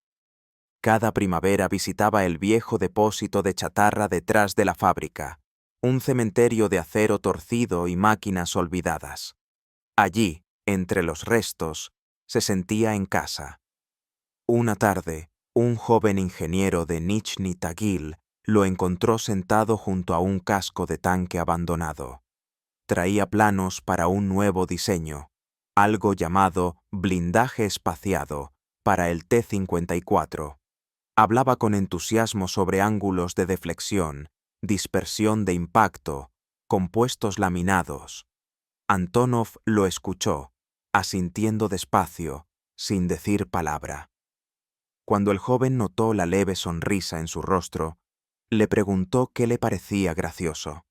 Cada primavera visitaba el viejo depósito de chatarra detrás de la fábrica, un cementerio de acero torcido y máquinas olvidadas. Allí, entre los restos, se sentía en casa. Una tarde, Un joven ingeniero de Nizhny Tagil lo encontró sentado junto a un casco de tanque abandonado. Traía planos para un nuevo diseño, algo llamado blindaje espaciado, para el T-54. Hablaba con entusiasmo sobre ángulos de deflexión, dispersión de impacto, compuestos laminados. Antonov lo escuchó, asintiendo despacio, sin decir palabra. Cuando el joven notó la leve sonrisa en su rostro, le preguntó qué le parecía gracioso.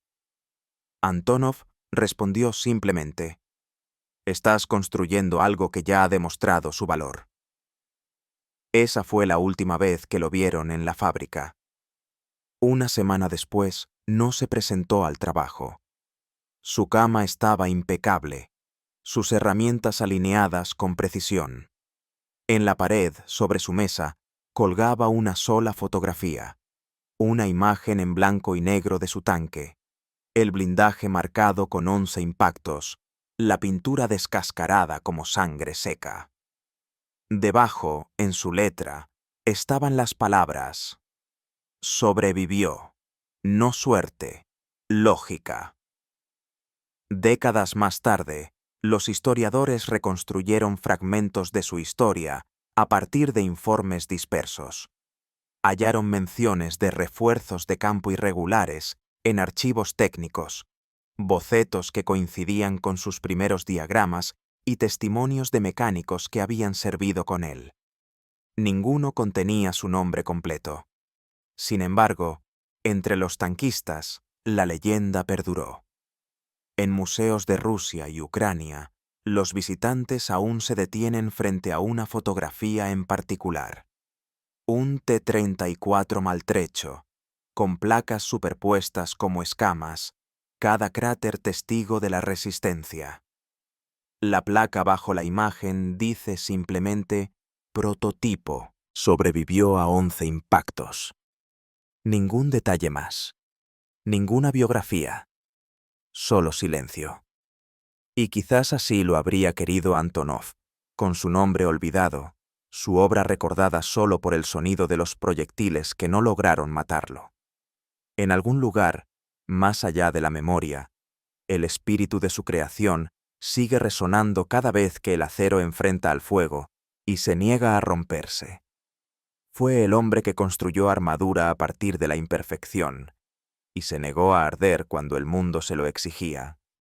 Antonov respondió simplemente: «Estás construyendo algo que ya ha demostrado su valor». Esa fue la última vez que lo vieron en la fábrica. Una semana después, no se presentó al trabajo. Su cama estaba impecable, sus herramientas alineadas con precisión. En la pared, sobre su mesa, colgaba una sola fotografía, una imagen en blanco y negro de su tanque, el blindaje marcado con 11 impactos, la pintura descascarada como sangre seca. Debajo, en su letra, estaban las palabras: sobrevivió, no suerte, lógica. Décadas más tarde, los historiadores reconstruyeron fragmentos de su historia a partir de informes dispersos. Hallaron menciones de refuerzos de campo irregulares en archivos técnicos, bocetos que coincidían con sus primeros diagramas y testimonios de mecánicos que habían servido con él. Ninguno contenía su nombre completo. Sin embargo, entre los tanquistas, la leyenda perduró. En museos de Rusia y Ucrania, los visitantes aún se detienen frente a una fotografía en particular. Un T-34 maltrecho, con placas superpuestas como escamas, cada cráter testigo de la resistencia. La placa bajo la imagen dice simplemente «Prototipo, sobrevivió a 11 impactos». Ningún detalle más, ninguna biografía, solo silencio. Y quizás así lo habría querido Antonov, con su nombre olvidado, su obra recordada solo por el sonido de los proyectiles que no lograron matarlo. En algún lugar, más allá de la memoria, el espíritu de su creación sigue resonando cada vez que el acero enfrenta al fuego y se niega a romperse. Fue el hombre que construyó armadura a partir de la imperfección y se negó a arder cuando el mundo se lo exigía.